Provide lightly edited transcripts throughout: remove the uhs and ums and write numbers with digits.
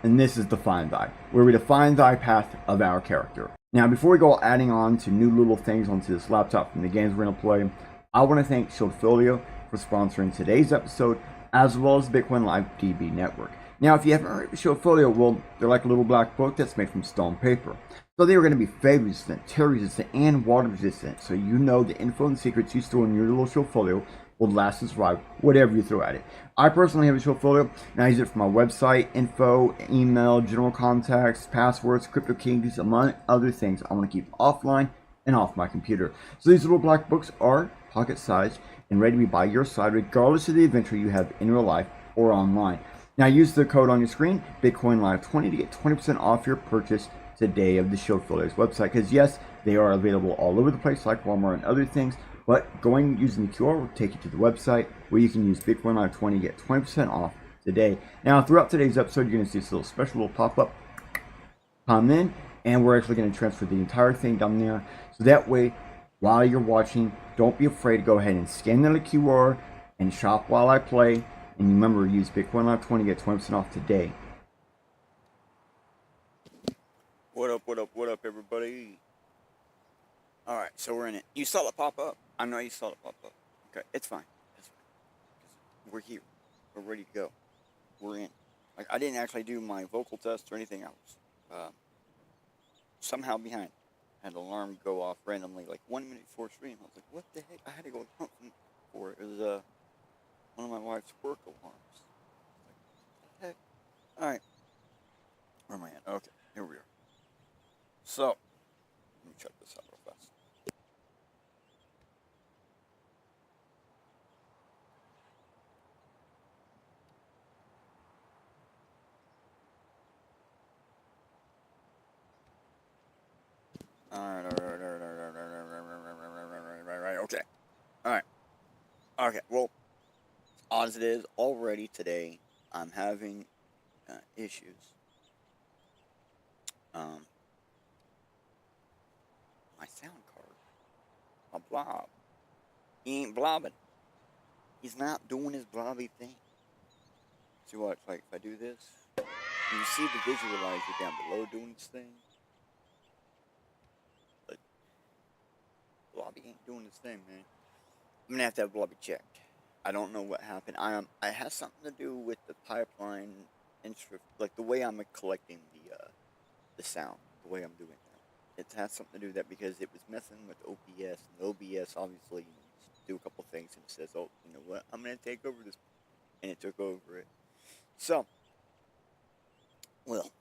and this is Define Thy, where we define thy path of our character. Now, before we go adding on to new little things onto this laptop from the games we're going to play, I want to thank soloPAW for sponsoring today's episode, as well as Bitcoin Live DB Network. Now, if you haven't heard of soloPAW, well, they're like a little black book that's made from stone paper. So they are going to be fade resistant, tear resistant, and water resistant, so you know the info and secrets you store in your little soloPAW will last and survive whatever you throw at it. I personally have a soloPAW, and I use it for my website, info, email, general contacts, passwords, crypto keys, among other things I want to keep offline and off my computer. So these little black books are pocket-sized and ready to be by your side regardless of the adventure you have in real life or online. Now use the code on your screen, BitcoinLive20, to get 20% off your purchase today of the soloPAW's website, because yes, they are available all over the place like Walmart and other things, but using the QR will take you to the website where you can use Bitcoin Live 20 to get 20% off today. Now, throughout today's episode, you're going to see this special little pop-up come in, and we're actually going to transfer the entire thing down there. So that way, while you're watching, don't be afraid to go ahead and scan the QR and shop while I play. And remember, use Bitcoin Live 20 to get 20% off today. What up, everybody? Alright, so we're in it. You saw it pop up. I know you saw it pop up. Okay, it's fine. It's fine. We're here. We're ready to go. We're in. Like, I didn't actually do my vocal test or anything else. Somehow behind. Had an alarm go off randomly, like 1 minute before stream. I was like, what the heck? I had to go hunting for it. It was one of my wife's work alarms. Like, what the heck? Alright. Where am I at? Okay, here we are. So, let me check this out real fast. Alright, okay. Alright. Okay, well, as it is, already today, I'm having issues. My sound card, my blob, he ain't blobbing. He's not doing his blobby thing. See what, like, if I do this, you see the visualizer down below doing this thing? But blobby ain't doing his thing, man. I'm gonna have to have blobby checked. I don't know what happened. It has something to do with the pipeline, like the way I'm collecting the sound, the way I'm doing it. It has something to do with that because it was messing with OBS, and OBS obviously do a couple things and it says, oh, you know what, I'm going to take over this, and it took over it. So, well,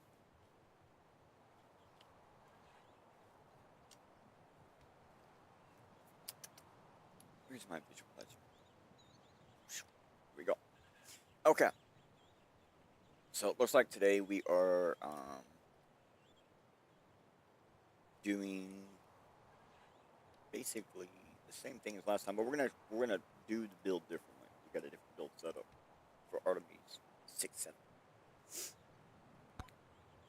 here's my visualizer. Here we go. Okay. So it looks like today we are doing basically the same thing as last time, but we're gonna do the build differently. We got a different build setup for Artemis 6.7.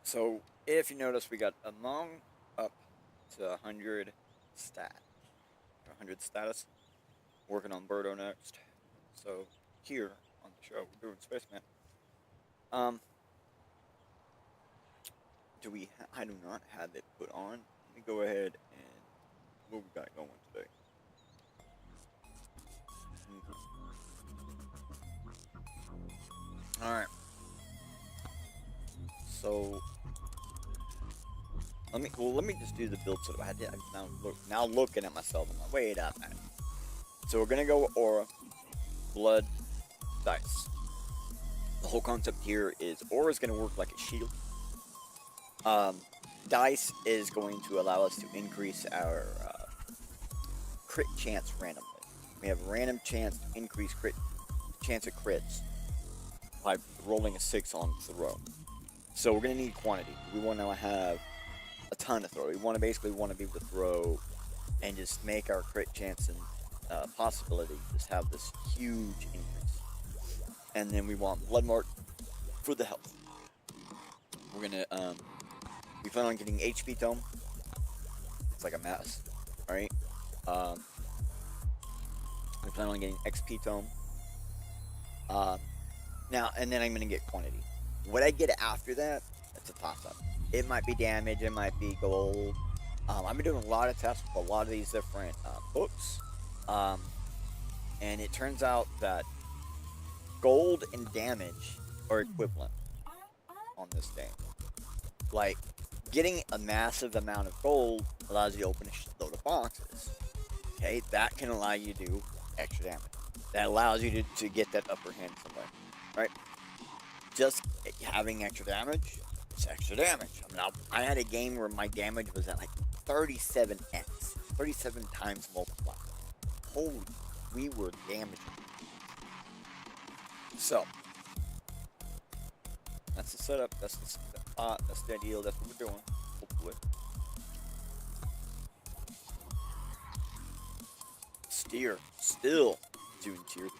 So if you notice, we got among up to 100 status. Working on Birdo next. So here on the show, we're doing Spaceman. I do not have it put on. Let me go ahead and what we got going today. Alright. So let me just do the build setup. Now looking at myself, I'm like, wait up, man. So we're gonna go with Aura, Blood, Dice. The whole concept here is Aura is gonna work like a shield. Dice is going to allow us to increase our crit chance randomly. We have a random chance to increase chance of crits by rolling a 6 on throw. So we're going to need quantity. We want to have a ton of throw. We basically want to be able to throw and just make our crit chance and possibility just have this huge increase. And then we want Blood Mark for the health. We're going to we plan on getting HP Tome. It's like a mess, right? We plan on getting XP Tome. Now, and then I'm going to get quantity. What I get after that, that's a toss-up. It might be damage, it might be gold. I've been doing a lot of tests with a lot of these different books, and it turns out that gold and damage are equivalent on this game. Like, getting a massive amount of gold allows you to open a load of boxes. Okay, that can allow you to do extra damage. That allows you to get that upper hand somewhere, right? Just having extra damage, it's extra damage. I mean, I had a game where my damage was at like 37x, 37 times multiplied. Holy, we were damaging. So, that's the setup, that's the ideal, that's what we're doing, hopefully. Steer, still doing tier 3s.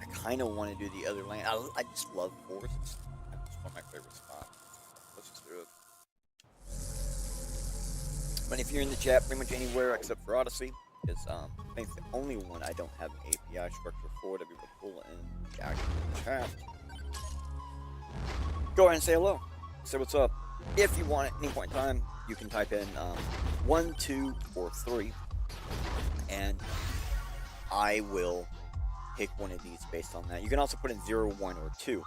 I kind of want to do the other lane. I just love forests. It's one of my favorite spots. Let's just do it. But if you're in the chat, pretty much anywhere except for Odyssey, is I think the only one I don't have an API structure for to be able to pull in the actual chat. Go ahead and say hello. Say what's up. If you want at any point in time, you can type in 1, 2, or 3, and I will pick one of these based on that. You can also put in 0, 1, or 2.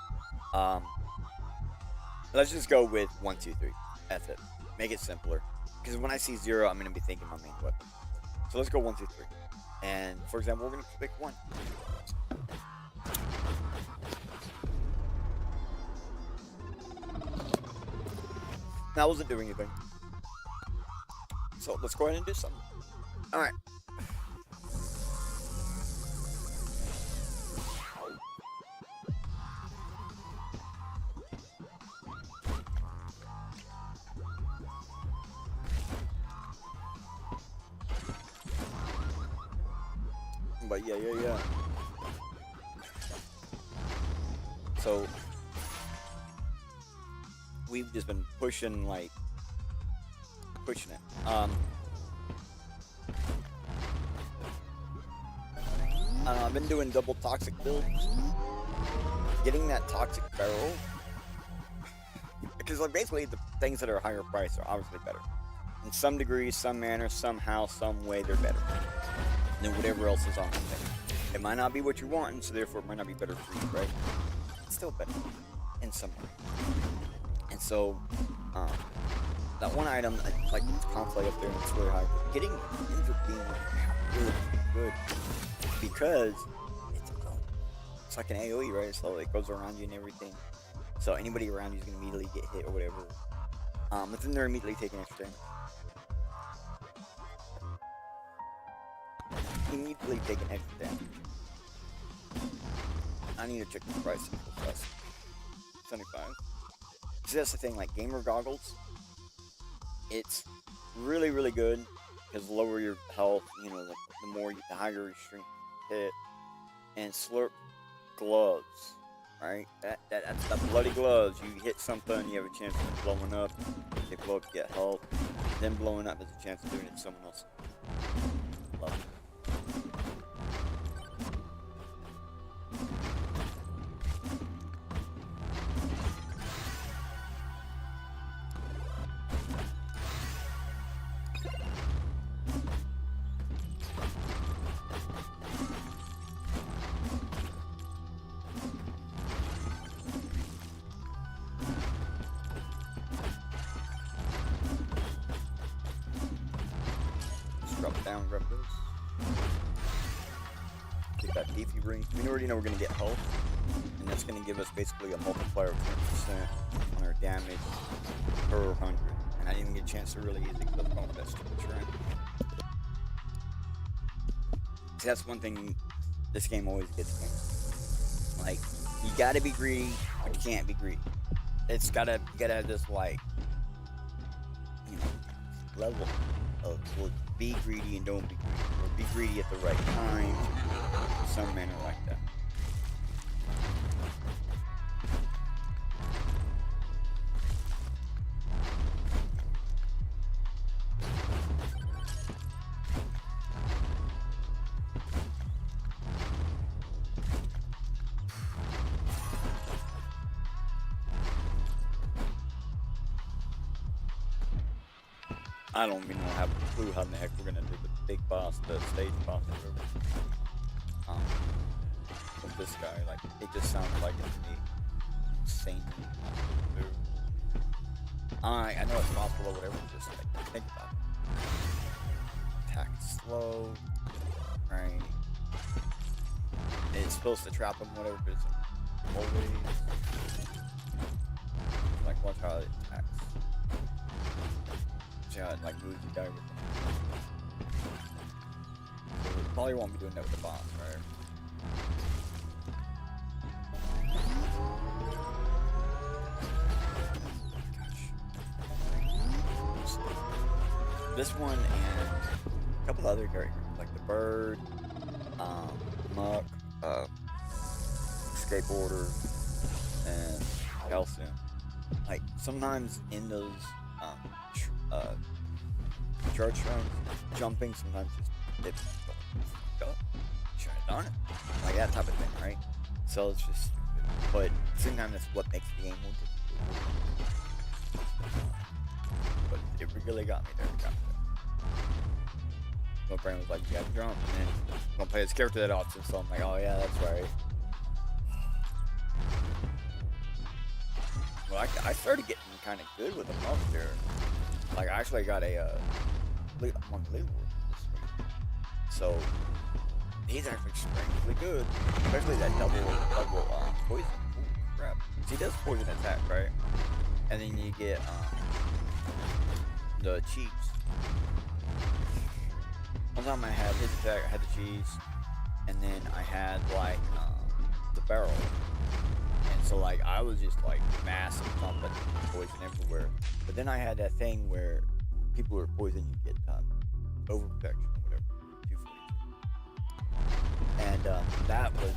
Let's just go with 1, 2, 3. That's it. Make it simpler. Because when I see 0, I'm going to be thinking my main weapon. So let's go 1, 2, 3. And for example, we're going to pick 1. That wasn't doing anything. So let's go ahead and do something. Alright. But yeah. So we've just been pushing it. I've been doing double toxic builds. Getting that toxic barrel, because like basically the things that are higher price are obviously better. In some degree, some manner, somehow, some way, they're better than whatever else is on the thing. It might not be what you want, and so therefore it might not be better for you, right? It's still better in some way. And so, that one item, like it's conflict up there and it's really high, but getting it ends up being good, because it's like an AoE, right? So it goes around you and everything. So anybody around you is gonna immediately get hit or whatever. But then they're immediately taking extra damage. Immediately taking extra damage. I need to check the price of this. 75. So that's the thing, like gamer goggles, it's really, really good because lower your health, you know, the higher your strength hit. And slurp gloves, right? That's the bloody gloves. You hit something, you have a chance of blowing up. They blow up, you get health. Then blowing up, there's a chance of doing it to someone else. Love it. Drop down, grab those. Get that beefy ring. We already know we're going to get health, and that's going to give us basically a multiplier of 10% on our damage per 100. And I didn't even get a chance to really use it because I was going best to try. See, that's one thing this game always gets me. Like, you got to be greedy, but you can't be greedy. You gotta have this, like, you know, level of, well, be greedy and don't be greedy, or be greedy at the right time, some manner like that. I don't even have a clue how in the heck we're gonna do the big boss, the stage boss, or whatever. With this guy, like, it just sounds like it's me. Insane. I know it's possible or whatever, just like, think about it. Attack slow, right? It's supposed to trap him, whatever, but it's always, like, watch how it attacks. See how it, like, moves you down with them. So we probably won't be doing that with the boss, right? This one and a couple other characters, like the bird, Muck, skateboarder, and Calcium. Like sometimes in those charge shrines, jumping sometimes just should have done it, like that type of thing, right? So it's just stupid, but at the same time that's what makes the game more difficult. But it really got me there. My brain was like, you gotta jump, and then I'm gonna play this character that often, so I'm like, oh yeah, that's right. Well, I started getting kind of good with the monk there. Like, I actually got a monk leaderboard this week. So, he's actually strangely good. Especially that double poison. Holy crap. He does poison attack, right? And then you get, the cheese. One time I had his attack, I had the cheese, and then I had like the barrel, and so like I was just like massive pumping poison everywhere. But then I had that thing where people who are poisoned, you get overprotection or whatever, 242, and that was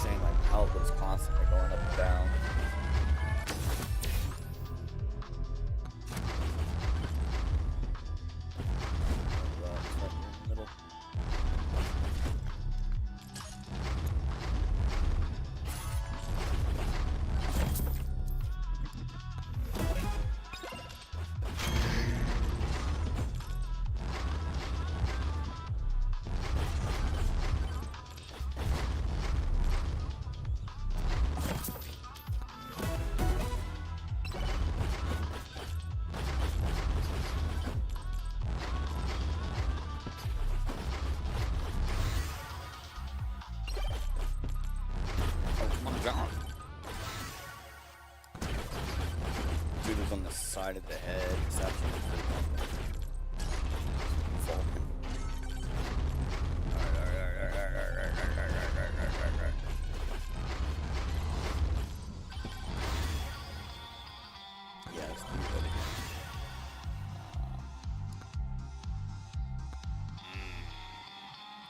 saying like health was constantly going up and down. Dude was on the side of the head. It's actually yeah, let's do that again.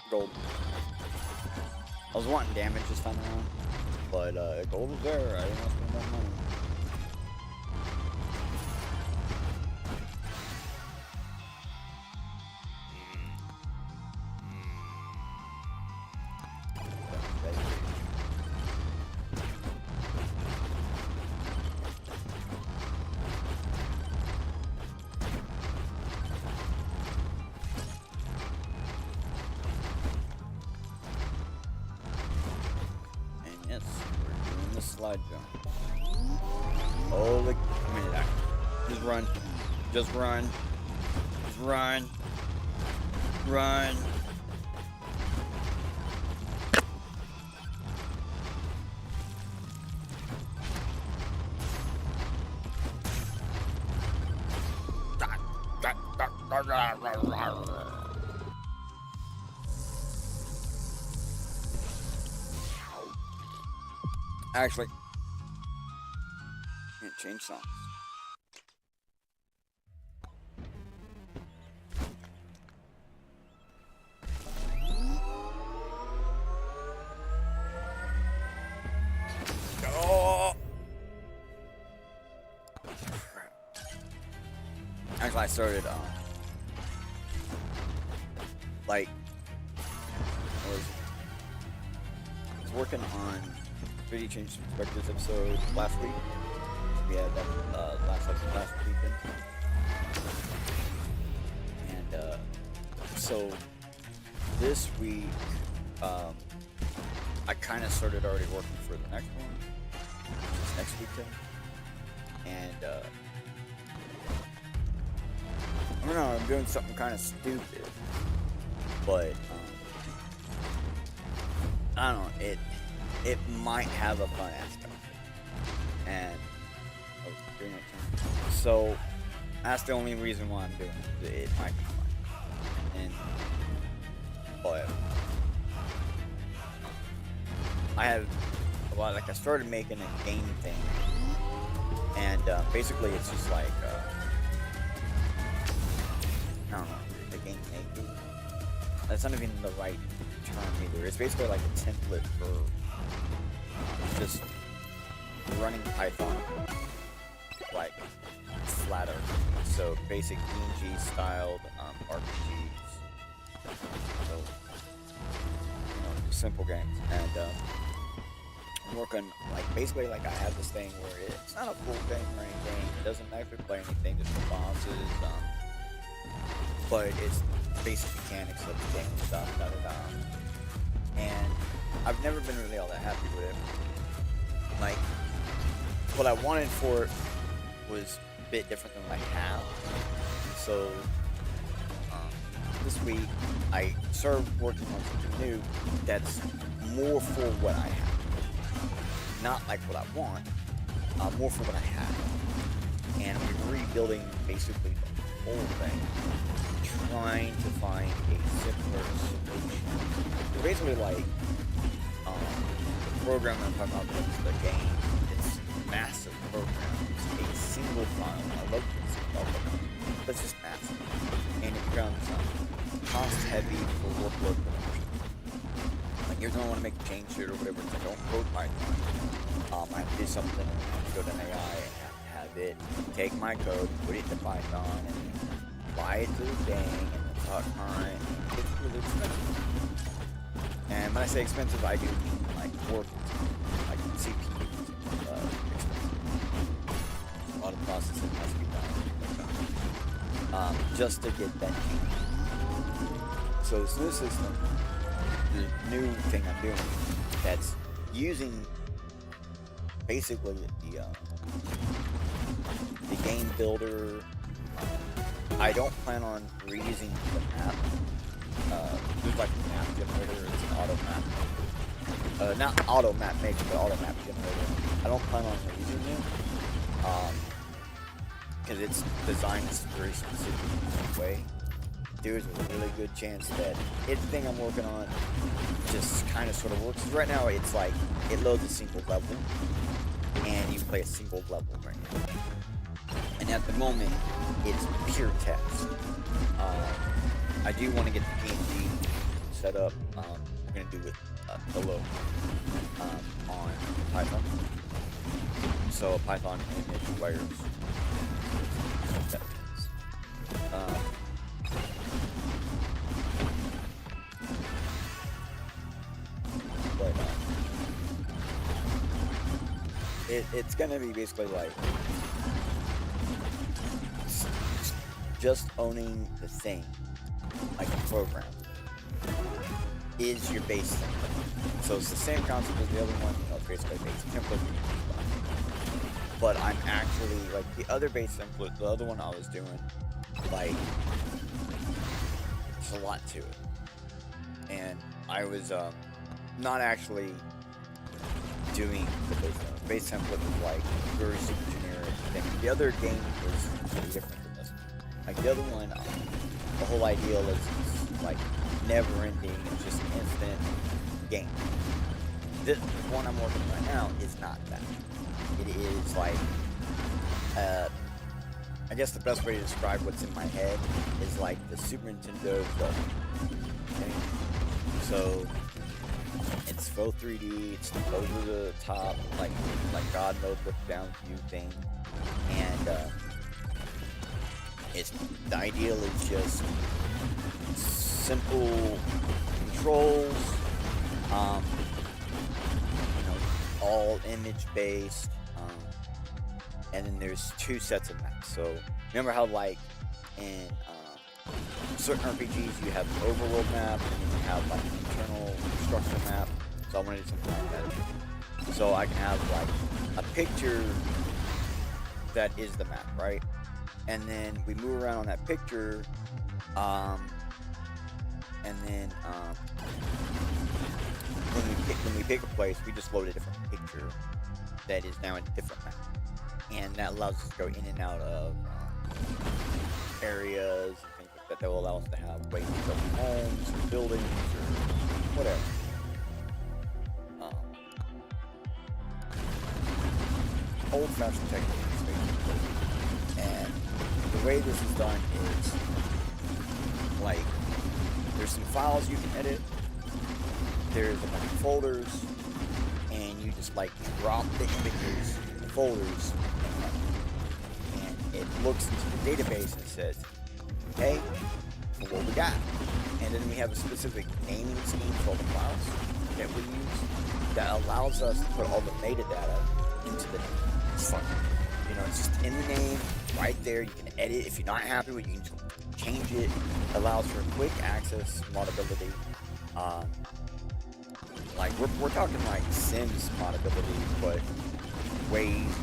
Gold. I was wanting damage this time around, but gold was there. I didn't want to spend that money. Yes, we're doing the slide jump. Holy, I mean, just run, just run, just run, run. Actually, can't change songs. Oh! Actually, I started like I was working on 3D Change Perspectives episode last week. We had that last weekend. And so this week, I kind of started already working for the next one, which is next weekend. And I don't know, I'm doing something kind of stupid, but I don't know, it might have a fun aspect. And so that's the only reason why I'm doing it. It might be fun. And but I have a lot, like I started making a game thing, and basically it's just like I don't know, the game making. That's not even the right term either. It's basically like a template for just running Python, like flatter. So basic D&G styled RPGs. So, simple games. And I'm working like basically like I have this thing where it's not a full game or anything. It doesn't actually play anything, just the bosses. But it's basic mechanics of the game and stuff. And I've never been really all that happy with it. Like, what I wanted for it was a bit different than what I have. So this week I started working on something new that's more for what I have, not like what I want, more for what I have. And we're rebuilding basically the whole thing, trying to find a simpler solution. So basically, like the program I'm talking about is the game. It's a massive program. It's a single file. I love this file, but it's just massive, and it becomes cost heavy for workload production. Like, you're gonna want to make a change here or whatever. It's like, don't code Python. I have to do something. I have to go to an AI and have it take my code, put it to Python, and apply it to the thing, and then talk time. It's really expensive. And when I say expensive, I do mean like work, like CPU expensive. A lot of processing has to be done, just to get that change. So this new system, the new thing I'm doing, that's using basically the game builder. I don't plan on reusing the map. There's like a map generator. It's an auto map. Not auto map maker, but auto map generator. I don't plan on reusing it. Because it's designed in a very specific way. There's a really good chance that everything I'm working on just kind of sort of works. Right now, it's like it loads a single level, and you play a single level right now. And at the moment, it's pure text. I do want to get the PNG set up. I'm going to do with Hello on Python. So Python image layers. But it's going to be basically like just owning the thing, like a program, is your base template. So it's the same concept as the other one, basically base template. But I'm actually, like, the other base template, the other one I was doing, like, there's a lot to it. And I was not actually doing the base template. Base template was like very super generic thing. The other game was really different than this one. Like the other one, the whole idea is like never ending, it's just an infinite game. This one I'm working on right now is not that. It is like, I guess the best way to describe what's in my head is like the Super Nintendo okay? So it's faux 3D, it's over the top, like God mode look down view thing, and it's the ideal is just simple controls, all image based, and then there's two sets of maps. So remember how like in certain RPGs, you have an overworld map, and then you have like an internal structure map. So I want to do something like that. So I can have like a picture that is the map, right? And then we move around on that picture, and then when we pick a place, we just load a different picture that is now a different map, and that allows us to go in and out of areas and things like that. That will allow us to have ways to build homes or buildings or whatever. Old-fashioned techniques, basically. And the way this is done is like there's some files you can edit. There's a bunch of folders, and you just like drop the images in the folders, and it looks into the database and says, "Hey, what we got?" And then we have a specific naming scheme for all the files that we use that allows us to put all the metadata into the name. It's fun. You know, it's just in the name, right there. You can edit. If you're not happy with it, you can just change it. Allows for quick access, modability. Like we're talking like Sims modability, but ways.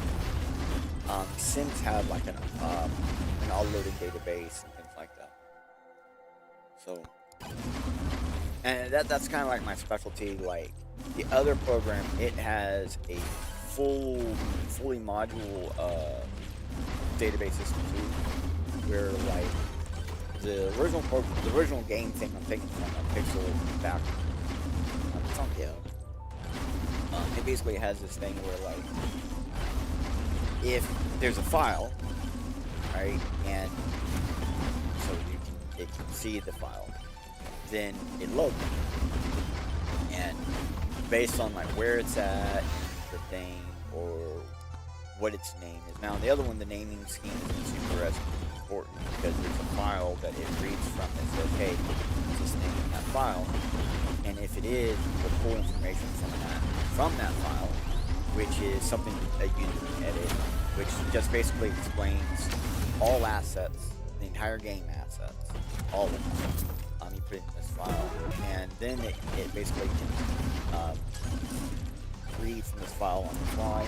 Sims have like an all-loaded database and things like that. So, and that's kind of like my specialty. Like the other program, it has a fully module database system too, where like the original game thing I'm taking from a pixel back. It's on GitHub. It basically has this thing where like if there's a file, right, and so it can see the file, then it loads it, and based on like where it's at, the thing, or what its name is. Now the other one, the naming scheme is super important because there's a file that it reads from that says, hey, is this name in that file? And if it is, we'll pull information from that file, which is something that you can edit, which just basically explains all assets, the entire game assets, all of them. You put it in this file, and then it basically can read from this file on the fly.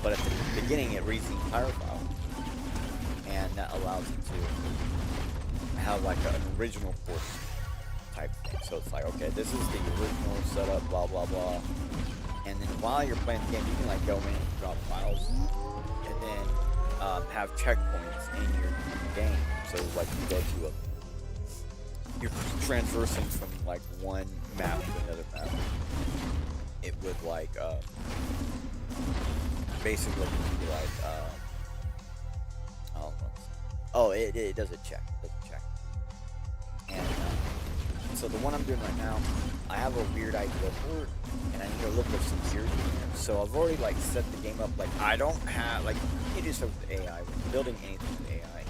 But at the beginning, it reads the entire file, and that allows it to have like an original course type thing. So it's like, okay, this is the original setup, blah blah blah. And then while you're playing the game, you can like go in and drop files, and then have checkpoints in your game. So like you go to you're transversing from like one map to another map. It would like basically be like it does a check. And so the one I'm doing right now, I have a weird idea for it, and I need a little bit of sincerity in there. So I've already like set the game up. Like I don't have like you do stuff with AI. When you're building anything with AI,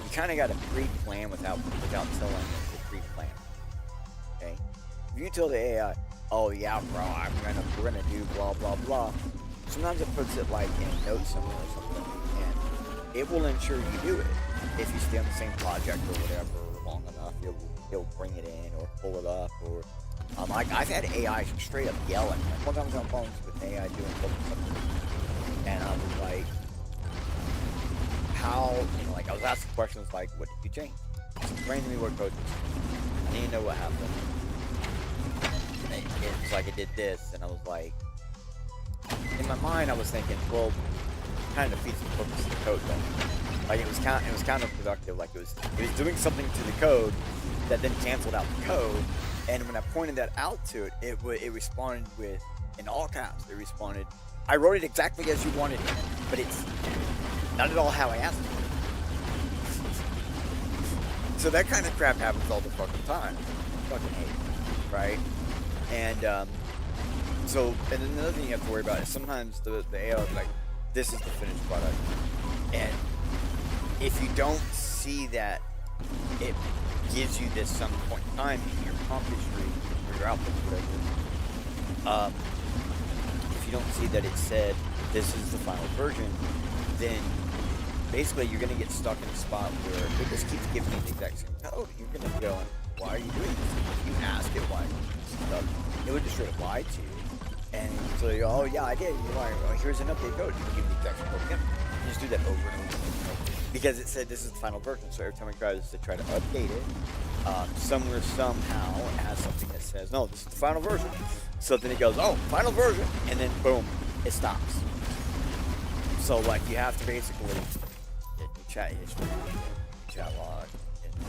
you kind of got to pre-plan without telling it to pre-plan. Okay, if you tell the AI, oh yeah, bro, we're gonna do blah blah blah. Sometimes it puts it like in a note somewhere or something, and it will ensure you do it. If you stay on the same project or whatever long enough, it'll bring it in or pull it up. Or like I've had AI straight up yelling. Like one time I was on phones with AI doing something, and I was like, how? You know, like I was asking questions like, what did you change? Explain to me what code you changed. I need to know what happened. It's like it did this, and I was like, in my mind, I was thinking, well, kind of defeats the purpose of the code, though. Like it was counterproductive. Like it was doing something to the code that then canceled out the code. And when I pointed that out to it, it responded with, in all caps, it responded, I wrote it exactly as you wanted it, but it's not at all how I asked it. So that kind of crap happens all the fucking time. I fucking hate it, right? And and then another thing you have to worry about is sometimes the AI will be like, this is the finished product. And if you don't see that it gives you this some point in time in your prompt history or your output, whatever, if you don't see that it said this is the final version, then basically you're gonna get stuck in a spot where it just keeps giving you the exact same code. You're gonna go, why are you doing this? If you ask it why it would just straight up lie to you. And so you go, oh yeah, I did. You're like, oh, here's an update code. You give the exact same code again. You just do that over and over and over. Because it said this is the final version, so every time it tries to try to update it, somewhere, somehow, it has something that says, no, this is the final version. So then it goes, oh, final version, and then boom, it stops. So like you have to basically get your chat history, chat log, and do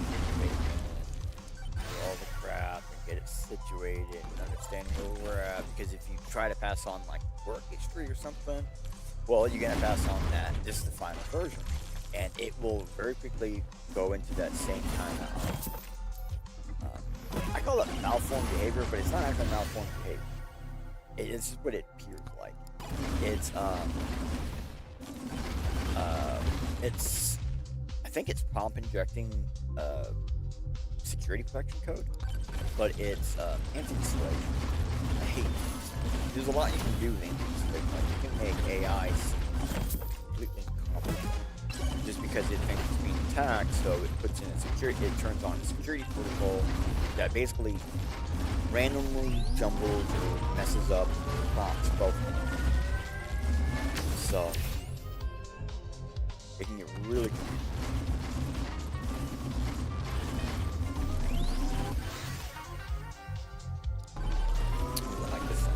all the crap and get it situated and understanding where we're at. Because if you try to pass on like work history or something, well, you're gonna pass on that. This is the final version, and it will very quickly go into that same kind of. I call it malformed behavior, but it's not actually malformed behavior. It's just what it appears like. I think it's prompt injecting security protection code, but it's anti-display. I hate these. There's a lot you can do with anti-display. Like you can make AI completely incompetent just because it thinks it's being attacked, so it puts in a security, it turns on a security protocol that basically randomly jumbles or messes up prompts both. So it can get really confusing. I like this one.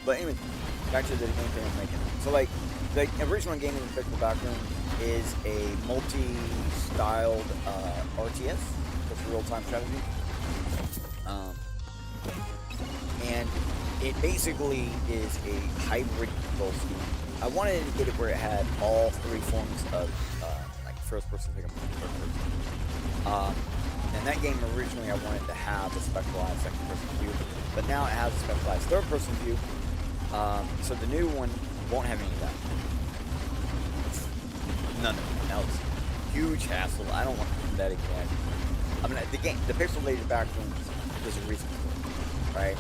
But anyway, back to the gameplay I'm making. So like, the original game in the background is a multi-styled RTS, that's real-time strategy. And it basically is a hybrid control scheme. I wanted to get it where it had all three forms of like first-person, second-person, third-person. And that game originally I wanted to have a specialized second-person view, but now it has a specialized third-person view. So the new one won't have any of that. None of it. Now it's huge hassle. I don't want to do that again. I mean, the pixelated backgrounds, there's a reason for it, right?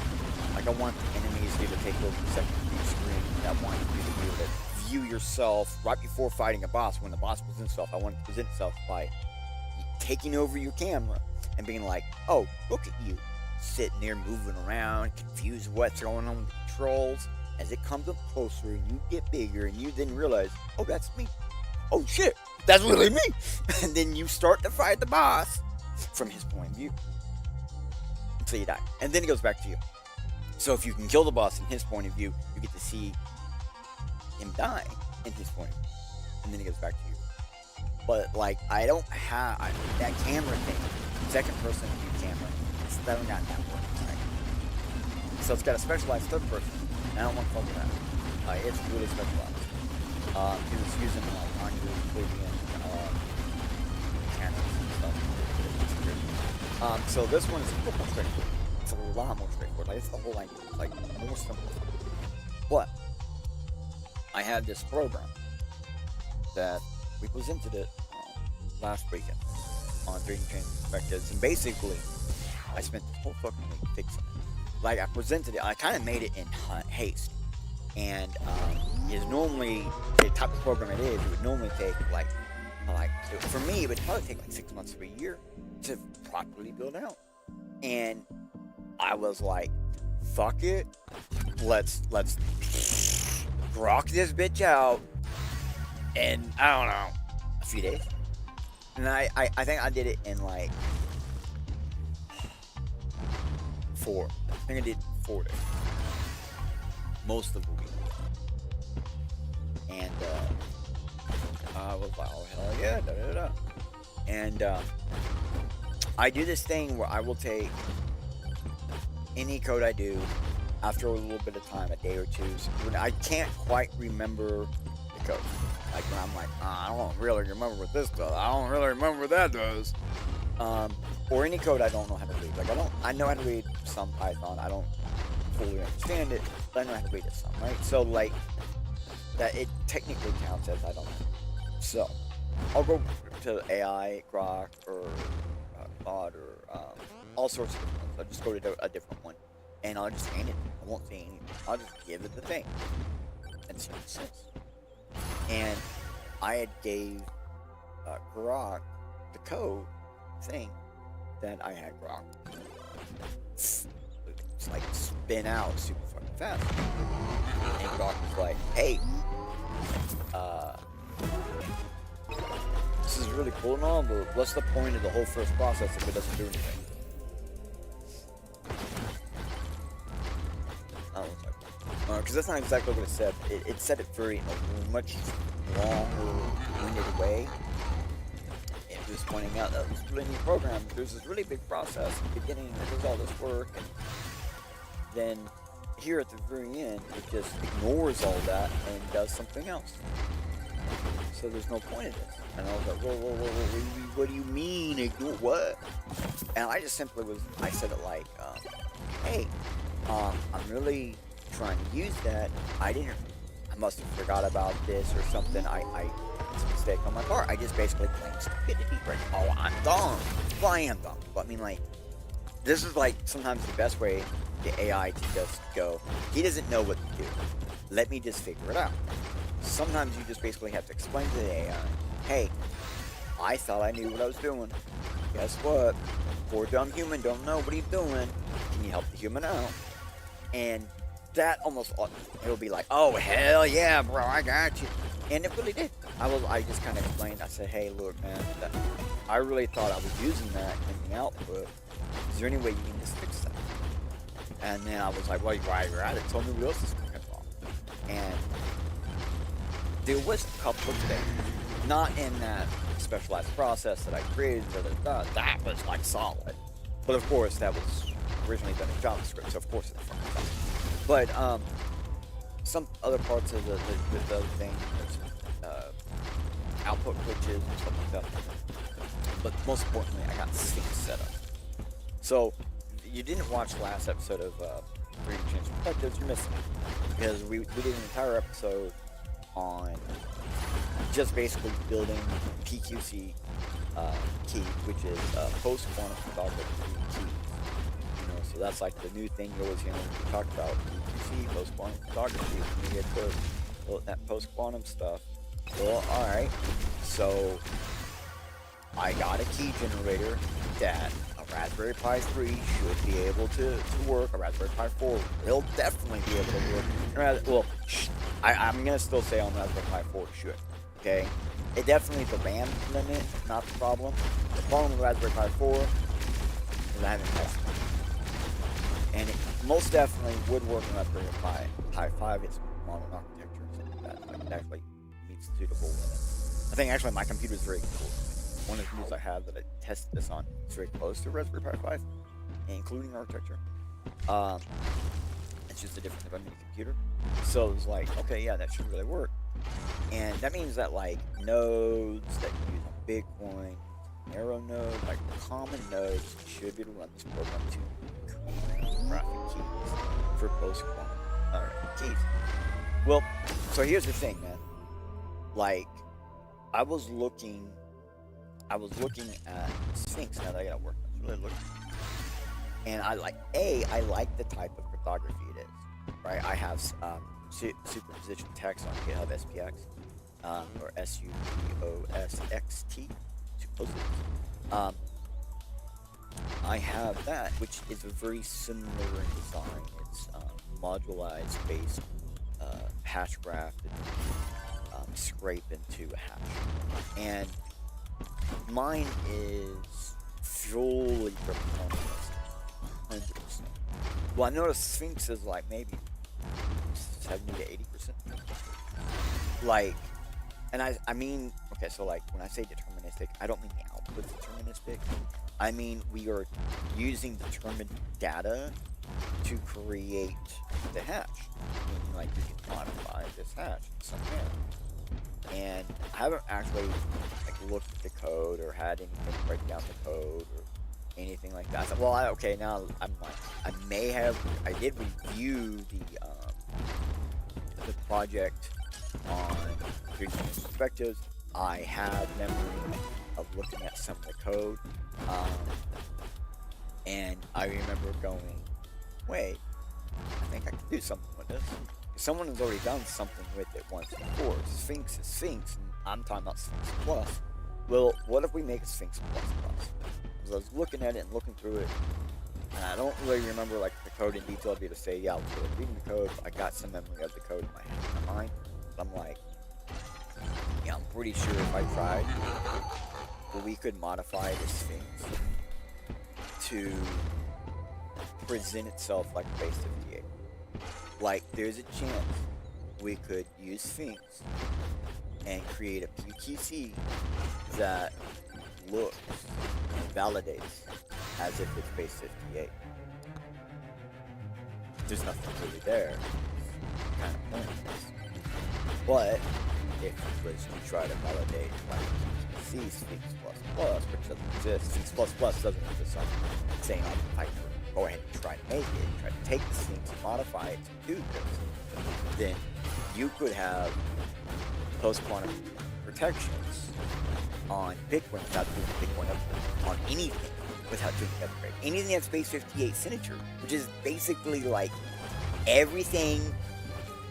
Like I want the enemies to be able to take over the second view screen. I want you to be able to view yourself right before fighting a boss. When the boss presents itself, I want it to present itself by taking over your camera and being like, oh, look at you, sitting there moving around, confused what's going on with the controls. As it comes up closer and you get bigger and you then realize, oh, that's me. Oh shit, that's really me. And then you start to fight the boss from his point of view until you die. And then it goes back to you. So if you can kill the boss in his point of view, you get to see him die in his point of view. And then it goes back to you. But like, I don't have that camera thing, second person view camera, that don't got that work, right? So it's got a specialized third person. I don't want to fuck with that. It's really specialized. It was using like non-Euclidean mechanics and stuff. So this one is a little more straightforward. It's a lot more straightforward. Like it's the whole language. It's like more simple. But I had this program that we presented it last weekend on 3D Training Perspectives, and basically I spent the whole fucking week fixing it. Like I presented it, I kind of made it in haste, and is normally the type of program it is. It would normally take like for me, it would probably take like 6 months to a year to properly build out. And I was like, fuck it, let's rock this bitch out in, I don't know, a few days. And I think I did it in like 4. I think I did 4 days. Most of the week. And I was like, oh hell yeah, da da da. And I do this thing where I will take any code I do after a little bit of time, a day or two, when I can't quite remember the code. Like when I'm like, I don't really remember what this does. I don't really remember what that does. Or any code I don't know how to read. Like I know how to read some Python. I don't fully understand it, but I know how to read it some, right? So like that, it technically counts as I don't know. So I'll go to AI, Grok, or Claude, or all sorts of different ones. I'll just go to a different one, and I'll just hand it. I won't say anything. I'll just give it the thing and see what it says. And I had gave Grok the code thing that I had Grok. It's like spin out super fucking fast. And Grok was like, hey, this is really cool and all, but what's the point of the whole first process if it doesn't do anything? I don't know. Because that's not exactly what it said. It said it very, a much longer-winded way. It was pointing out that it was really neat program. There's this really big process at the beginning that does all this work, and then here at the very end, it just ignores all that and does something else. So there's no point in this. And I was like, whoa, what do you mean ignore what? And I just simply I said it like, hey, I'm really trying to use that. I must have forgot about this or something. It's a mistake on my part. I just basically claimed stupidity, right? Oh, I'm dumb. Well, I am dumb. But I mean, like, this is like sometimes the best way the AI to just go, he doesn't know what to do. Let me just figure it out. Sometimes you just basically have to explain to the AI, hey, I thought I knew what I was doing. Guess what? Poor dumb human don't know what he's doing. Can you help the human out? And that almost, it'll be like, oh, hell yeah, bro, I got you. And it really did. I just kind of explained. I said, hey, look, man, I really thought I was using that in the output. Is there any way you can just fix that? And then I was like, well, while you're at it, tell me what else is fucking wrong. And there was a couple of things, not in that specialized process that I created, that was like solid. But of course, that was originally done in JavaScript, so of course it's fucking solid. But some other parts of the other thing, output glitches and stuff like that. But most importantly, I got sync set up. So you didn't watch the last episode of 3D Change Perspectives, you're missing it. Because we did an entire episode on just basically building PQC key, which is post-quantum cryptography key. You know, so that's like the new thing you always hear when we talk about PQC, post-quantum cryptography. When you get to that post-quantum stuff, well, alright, so I got a key generator that a Raspberry Pi 3 should be able to work. A Raspberry Pi 4 will definitely be able to work. Well, I'm going to still say on Raspberry Pi 4 should, okay? It definitely, the RAM limit, not the problem. The problem with Raspberry Pi 4 is I haven't tested it. And it most definitely would work on Raspberry Pi 5. It's modern architecture and something like that. Like it actually meets suitable limits. I think actually my computer is very cool. One of the computers I have that I tested this on is very close to Raspberry Pi 5, including architecture. It's just a different type of mini computer. So it was like, okay, yeah, that should really work. And that means that like nodes that you use on Bitcoin, narrow nodes, like common nodes, should be able to run this program to create graphic keys for post-quantum keys. Well, so here's the thing, man. Like, I was looking at Sphinx. Now that I gotta work, I was really looking. And I like the type of cryptography it is, right? I have superposition text on GitHub SPX, or SUPOSXT, supposed. I have that, which is a very similar in design. It's modularized based hash graph that scrape into a hash. And mine is fully deterministic, 100%. Well, I noticed Sphinx is like maybe 70 to 80%. Like, and I mean, okay, so like when I say deterministic, I don't mean the output's deterministic. I mean we are using determined data to create the hash. Meaning, like, you can modify this hash in some manner. And I haven't actually like looked at the code or had anything break down the code or anything like that. So, well, okay, now I'm like, I did review the project on 3D perspectives. I have memory of looking at some of the code, and I remember going, wait, I think I can do something with this. Someone has already done something with it once before. Sphinx is Sphinx, and I'm talking about Sphinx Plus. Well, what if we make a Sphinx Plus Plus? Because I was looking at it and looking through it, and I don't really remember like the code in detail to be able to say, yeah, I was really reading the code. I got some memory of the code in my mind. But I'm like, yeah, I'm pretty sure if I tried, well, we could modify the Sphinx to present itself like base 58. Like, there's a chance we could use Sphinx and create a PQC that looks and validates as if it's base 58. There's nothing really there. It's kind of pointless. But if you was to try to validate like C Sphinx plus, which doesn't exist, Sphinx plus doesn't exist, so I'm saying I can go ahead and try to make it, try to take the Sphinx and modify it to do this, then you could have post-quantum protections on Bitcoin without doing Bitcoin upgrade, on anything without doing the upgrade. Anything that's base 58 signature, which is basically like everything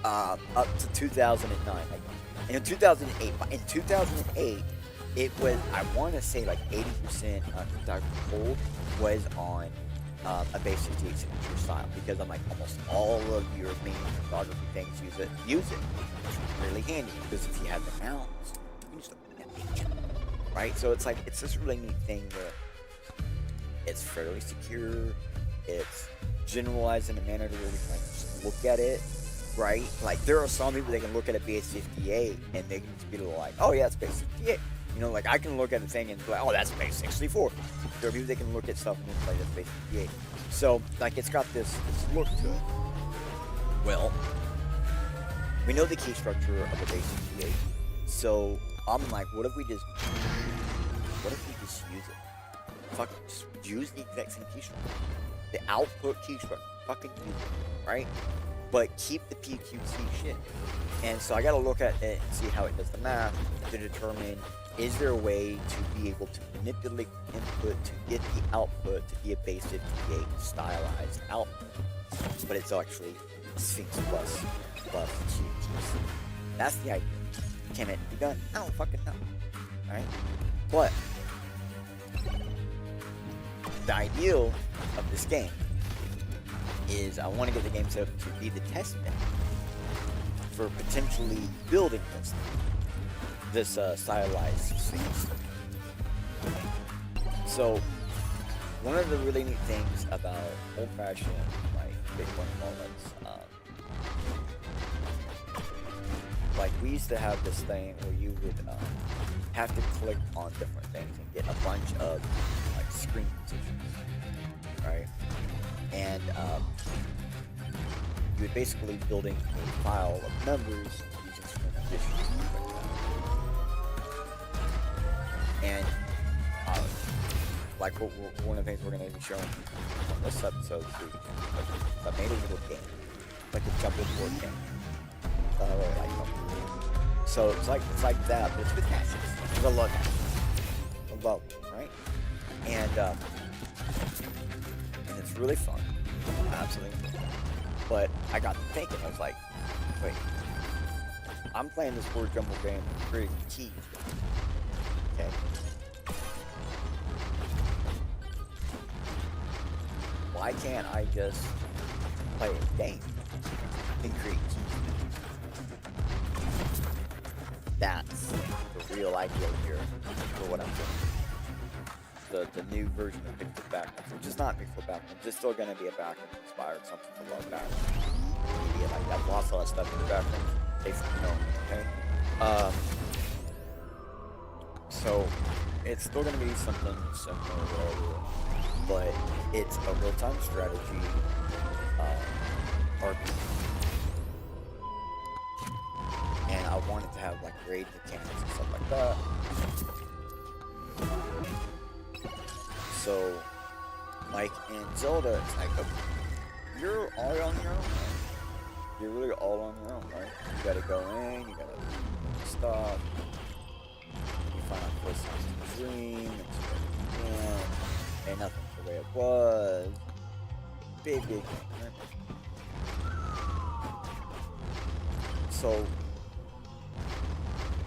up to 2009. Like, and in 2008, it was, I want to say like 80% of the hold was on a base 58 signature style, because I'm like, almost all of your main cryptography things use it. It's really handy, because if you have the mounts, you can just open that page, right? So it's like, it's this really neat thing where it's fairly secure, it's generalized in a manner where we can like just look at it, right? Like, there are some people that can look at a base 58 and they can just be like, oh yeah, it's base 58. You know, like, I can look at the thing and be like, oh, that's base 64. There are people that can look at stuff and it's like, that's base 58. So, like, it's got this look to it. Well, we know the key structure of a base 58. So, I'm like, what if we just use it? Fuck it, just use the exact same key structure. The output key structure. Fucking use it, right? But keep the PQC shit. And so I gotta look at it and see how it does the math to determine, is there a way to be able to manipulate input to get the output to be a base 58 stylized output, but it's actually Sphinx plus QTC. That's the idea. Can it be done? I don't fucking know. Right? But the ideal of this game is I want to get the game set up to be the test bed for potentially building this stylized Sphinx. So one of the really neat things about old-fashioned like Bitcoin wallets, like we used to have this thing where you would have to click on different things and get a bunch of like screen positions, right? And you would basically building a file of numbers using screen positions. And like one of the things we're going to be showing on this episode is I made a little game, like a jumping board game. I really like them. So it's like that, but it's with hashes. I love hashes. I love them, right? And it's really fun. Absolutely. But I got to thinking, I was like, wait, I'm playing this word jumble game with creating keys. Okay. why can't I just play a game and create keys? That's the real ideal here for what I'm doing. The new version of Pixel Backgrounds, which is not Pixel Backgrounds, it's still going to be a background inspired something to love background. Media like that, lost a lot of stuff in the background. Okay. So it's still going to be something similar, but it's a real-time strategy RPG. And I wanted to have like raid mechanics and stuff like that. So, like in Zelda, it's like, okay, you're all on your own. You're really all on your own, right? You gotta go in, you gotta stop. You find out what's in the dream, and nothing's the way it was. Big thing, right? So,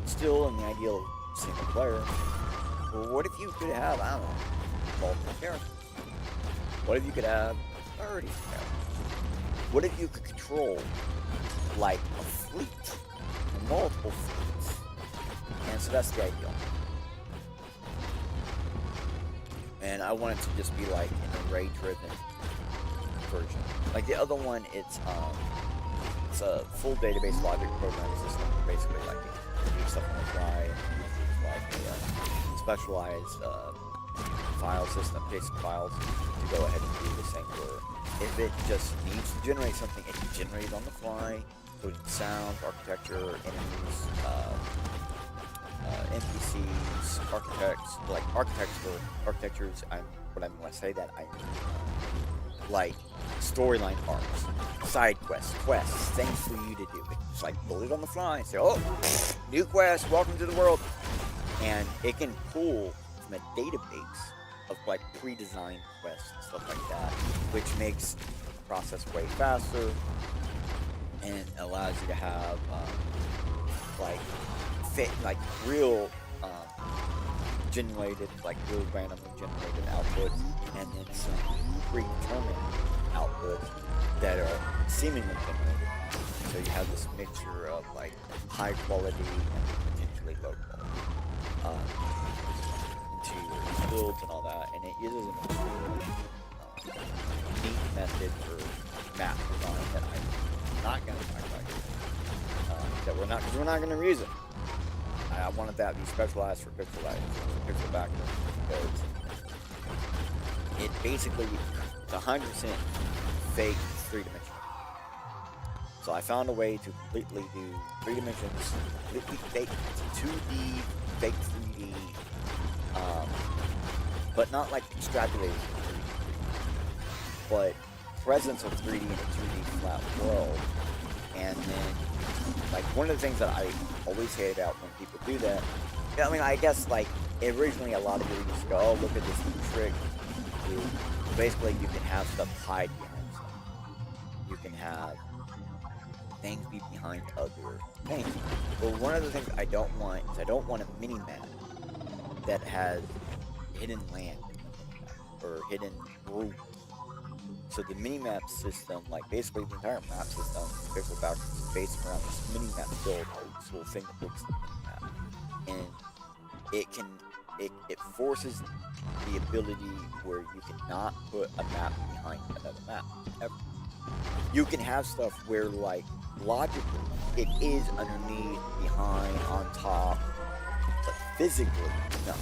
still in the ideal single player, well, what if you could have, I don't know, multiple characters? What if you could have 30 characters? What if you could control, like, a fleet, multiple fleets? And so that's the ideal. And I want it to just be like an array-driven version. Like the other one, it's a full database logic programming system. Basically, like you do stuff on the fly, and like a specialized file system, JSON files, to go ahead and do the same work. If it just needs to generate something, it can generate it on the fly, including sounds, architecture, enemies, NPCs, architects, like architectures. When I say that, I mean like storyline arcs, side quests, things for you to do. It's like build it on the fly and say, oh, new quest, welcome to the world. And it can pull from a database of like pre-designed quests and stuff like that, which makes the process way faster and allows you to have like real generated, like real randomly generated outputs, and then some predetermined outputs that are seemingly generated. So you have this mixture of like high quality and potentially low quality into your builds and all that, and it uses an extremely neat method for map design that I'm not going to talk about here. Because we're not going to use it. I wanted that to be specialized for pixel background, because it basically is 100% fake 3-dimensional. So I found a way to completely do 3 dimensions, completely fake 2D, fake 3D, but not like extrapolated 3D, but presence of 3D in a 2D flat world. And then, like, one of the things that I always hate about when people do that, I mean, I guess, like, originally a lot of people used to go, oh, look at this new trick. Basically, you can have stuff hide behind stuff. You can have things be behind other things. But one of the things I don't want is I don't want a mini-map that has hidden land or hidden rooms. So the mini-map system, like basically the entire map system, Pixel Backgrounds is based around this mini-map build, this little thing that looks like a map. And it forces the ability where you cannot put a map behind another map, ever. You can have stuff where, like, logically, it is underneath, behind, on top, but physically, no.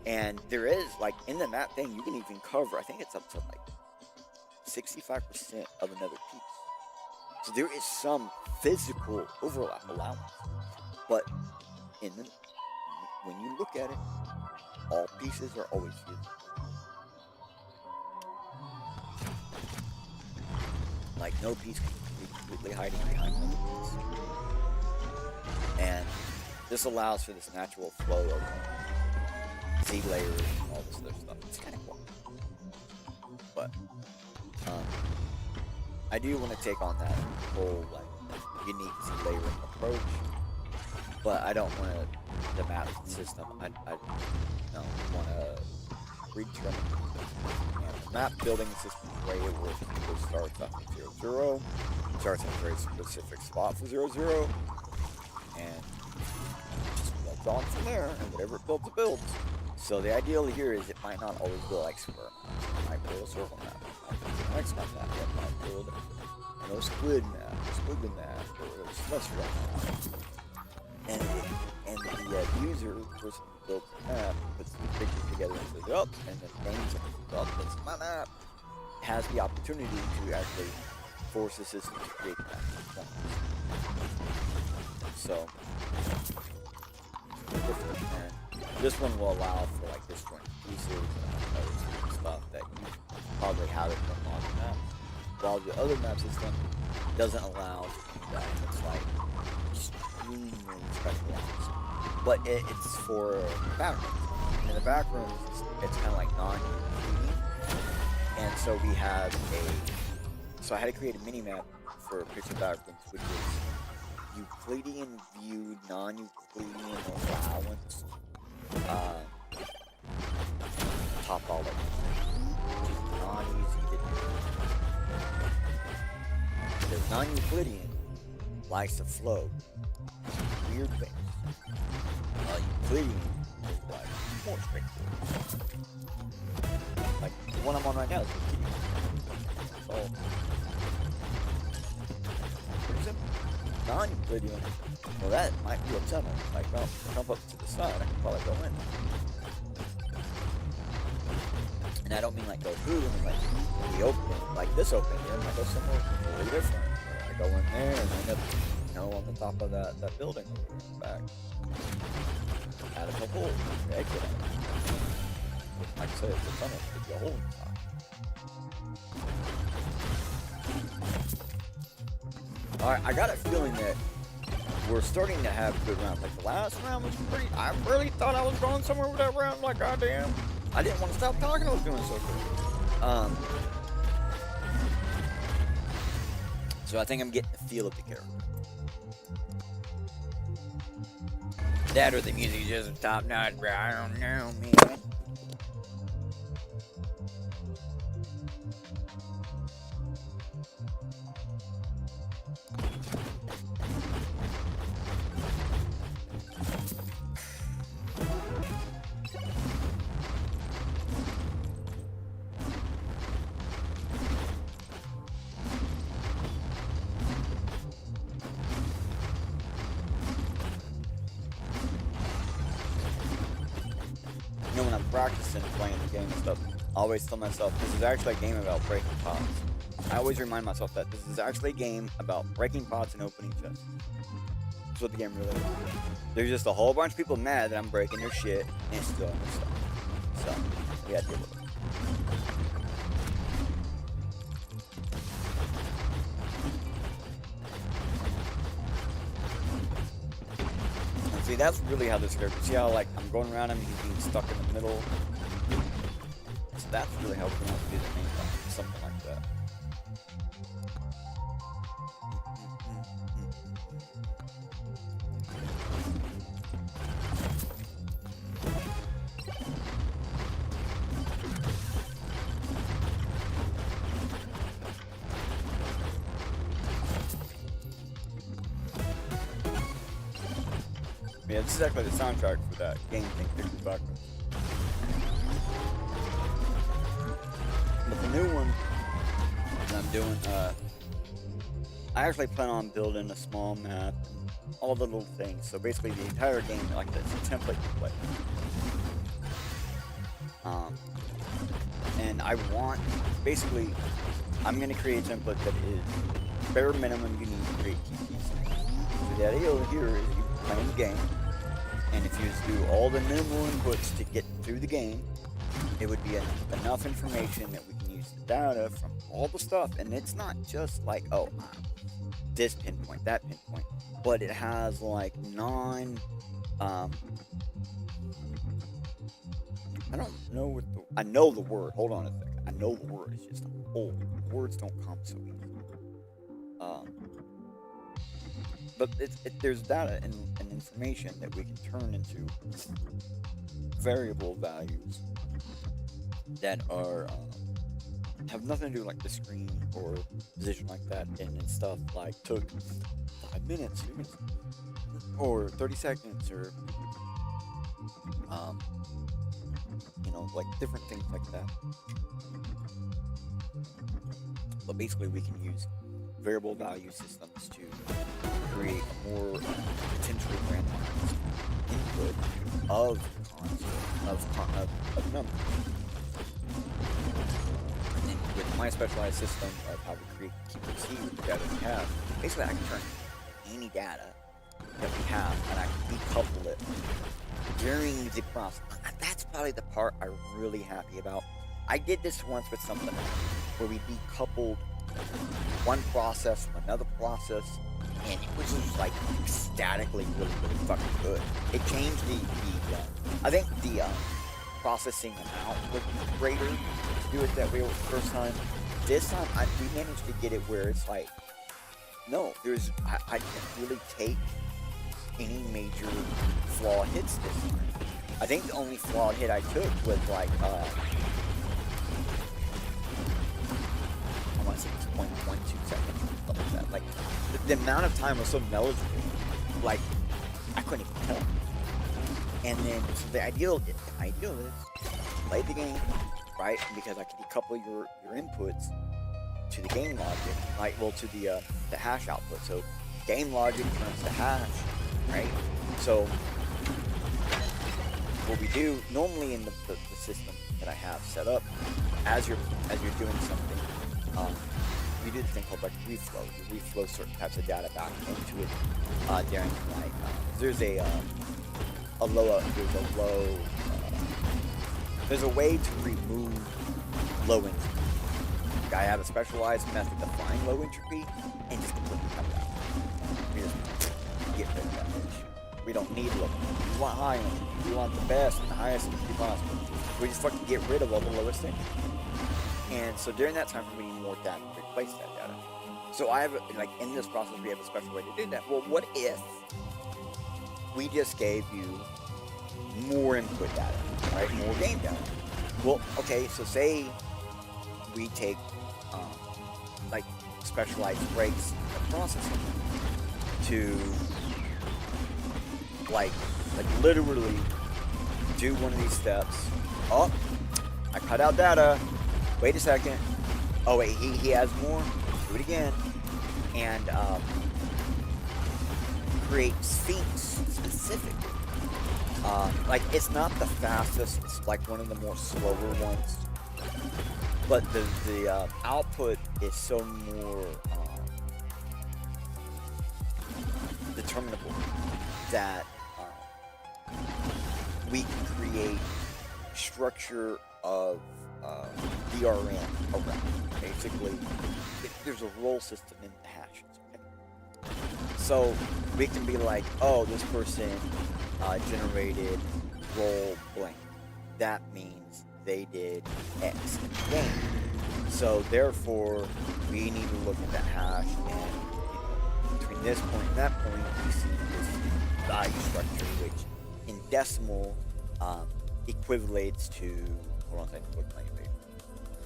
And there is, like, in the map thing, you can even cover, I think it's up to, like, 65% of another piece. So there is some physical overlap allowance. But when you look at it, all pieces are always visible. Like no piece can be completely hiding behind another piece. And this allows for this natural flow of Z layers and all this other stuff. It's kind of cool. But I do want to take on that whole like unique Z layering approach, but I don't want the map system. I don't want to predetermined. And the map building system, the way it works, it starts off at 0, 0, starts in a very specific spot for 0, 0, and just builds on from there, and whatever it builds, it builds. So the ideal here is it might not always build like square maps. It might build a circle map. It might build an hexagon map. It might build a squid map, a squiggly map, or a celestial map. And the user, the person who builds the map, puts the pictures together and says, oh, and then names it, oh, that's my map, has the opportunity to actually force the system to create the map. So, and this one will allow for like disjoint pieces and other stuff that you probably haven't done on the map. While the other map system doesn't allow for that. It's like extremely specialized. But it's for backrooms. And in the backrooms, it's kind of like non-completing. And so we have so I had to create a mini-map for picture backrooms, which is Euclidean viewed, non-Euclidean allowance topology. Which is not easy to do. Because non-Euclidean likes to flow weird ways. Euclidean is like more straightforward. Like the one I'm on right now is Euclidean. So pretty simple. Non-Euclidean, well, that might be a tunnel. Like, well, jump up to the side, I can probably go in. And I don't mean like go through them, like the opening, like this opening here, I might go somewhere completely different. I go in there and end up, on the top of that building over there in the back. Out of a hole, the exit out. Like I said, it's a tunnel, there'd be a hole in the top. Alright, I got a feeling that we're starting to have good rounds. Like the last round was pretty. I really thought I was going somewhere with that round. Like, goddamn, I didn't want to stop talking. I was doing so good. So I think I'm getting the feel of the character. That or the music is just top notch, bro. I don't know, man. When I'm practicing playing the game and stuff, I always tell myself this is actually a game about breaking pots. I always remind myself that this is actually a game about breaking pots and opening chests. That's what the game really is. There's just a whole bunch of people mad that I'm breaking their shit and stealing their stuff. So, we gotta deal with it. See, that's really how this character. See how, like, I'm going around him, he's being stuck in the middle. So that's really how we're going to do the main thing, something like that. Yeah, this is actually the soundtrack for that game thing, Pictures Backwards. But the new one that I'm doing, I actually plan on building a small map and all the little things. So basically the entire game, like this, a template to play. And I want, basically, I'm going to create a template that is bare minimum you need to create TPs. So the idea here is you playing the game, and if you just do all the minimal inputs to get through the game, it would be enough information that we can use the data from all the stuff. And it's not just like, oh, this pinpoint, that pinpoint, but it has like I don't know what I know the word. Hold on a second. I know the word. It's just old. Words don't come so easy. But there's data and information that we can turn into variable values that are have nothing to do like the screen or position like that, and stuff like took 5 minutes, 2 minutes, or 30 seconds, or like different things like that. But basically, we can use variable value systems to create a more potentially randomized input of numbers. And then with my specialized system of how we create QC with the data we have, basically I can turn any data that we have and I can decouple it during the process. That's probably the part I'm really happy about. I did this once with something where we decoupled one process from another process, and it was just like ecstatically really fucking good. It changed I think the processing amount was greater to do it that way the first time. This time we managed to get it where it's like, no, I didn't really take any major flaw hits this time. I think the only flawed hit I took was like I want to say it was 0.12 seconds, something like that. Like the amount of time was so negligible, like I couldn't even tell. And then so the ideal is play the game, right? Because I can decouple your inputs to the game logic, like to the hash output. So game logic turns to hash, right? So what we do normally in the system that I have set up, as you're doing something, you do the thing called like reflow. You reflow certain types of data back into it during like there's a way to remove low entropy. I have a specialized method to find low entropy and just completely cut it out. We just get rid of that bitch. We don't need low. We want high entropy. We want the best and the highest entropy possible. We just fucking get rid of all the lowest things. And so during that time, we need more data to replace that data. So I have, like, in this process, we have a special way to do that. Well, what if we just gave you more input data, right? More game data. Well, okay, so say we take, like, specialized breaks in processing to, like literally do one of these steps. Oh, I cut out data. Wait a second. Oh wait, he has more. Do it again. And create Sphinx specifically. Like it's not the fastest. It's like one of the more slower ones. But the output is so more determinable that we can create structure of DRM around. Basically, there's a role system in the hashes. Okay? So we can be like, oh, this person generated role blank. That means they did X in the game. So therefore, we need to look at the hash, and between this point and that point, we see this value structure, which in decimal equivalates to, hold on a second, look at my page.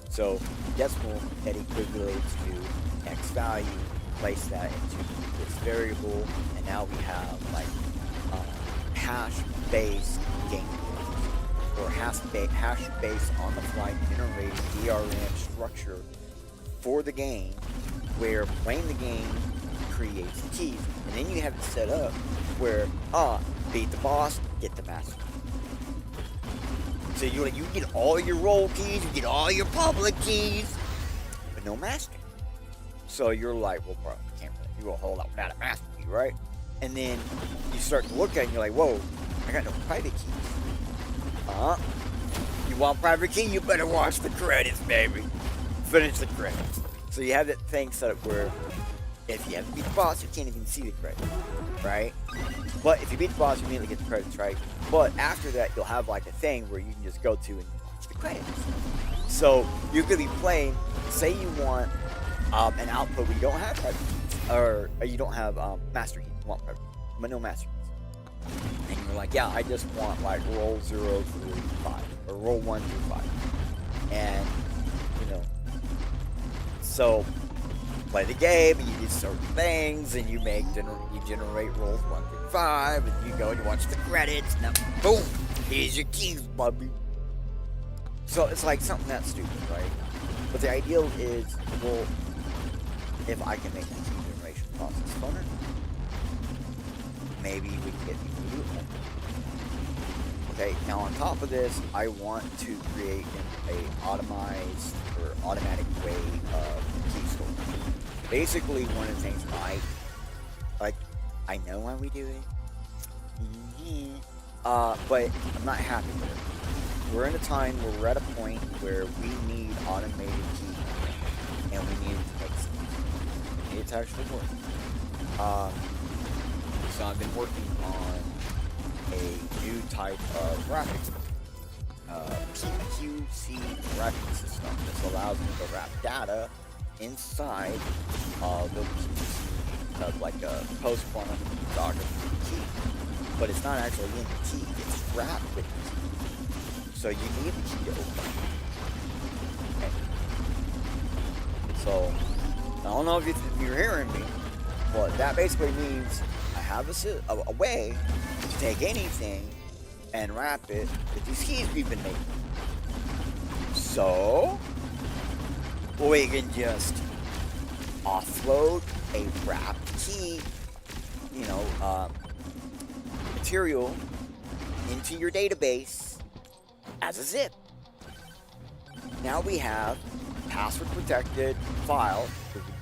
So decimal, that equivalates to X value, place that into this variable, and now we have like hash-based game, or hash-based on-the-fly generated DRM structure for the game, where playing the game creates the keys, and then you have it set up where beat the boss, get the master. So you get all your role keys, you get all your public keys, but no master. So you're like, well, bro, you can't really do a whole lot without a master key, right? And then you start to look at it and you're like, whoa, I got no private keys. You want private key? You better watch the credits, baby. Finish the credits. So you have that thing set up where if you have to beat the boss, you can't even see the credits, right? But if you beat the boss, you immediately get the credits, right? But after that, you'll have like a thing where you can just go to and watch the credits. So you could be playing, say you want an output where you don't have private keys, or you don't have master keys, you want private keys, but no master keys. And you're like, yeah, I just want like roll 0 through 5, or roll 1 through 5. And, you know, so play the game, and you do certain things, and you generate rolls 1 through 5, and you go and you watch the credits, and then boom, here's your keys, bubby. So it's like something that stupid, right? But the ideal is, well, if I can make the key generation process funner, maybe we can get people to do it more. Okay, now on top of this, I want to create a automized or automatic way of key storage. Basically, one of the things I know why we do it, but I'm not happy with it. We're in a time where we're at a point where we need automated key, and we need it to make sense. We need it to actually work. So I've been working on a new type of graphics, PQC graphics system. This allows me to wrap data inside of the QC, of like a post-quantum cryptography key, but it's not actually in the key, it's wrapped with the key. So you need the key to open it. Okay. So, I don't know if you're hearing me, but that basically means I have a way to take anything and wrap it with these keys we've been making. So, we can just offload a wrapped key, material into your database as a zip. Now we have password protected file.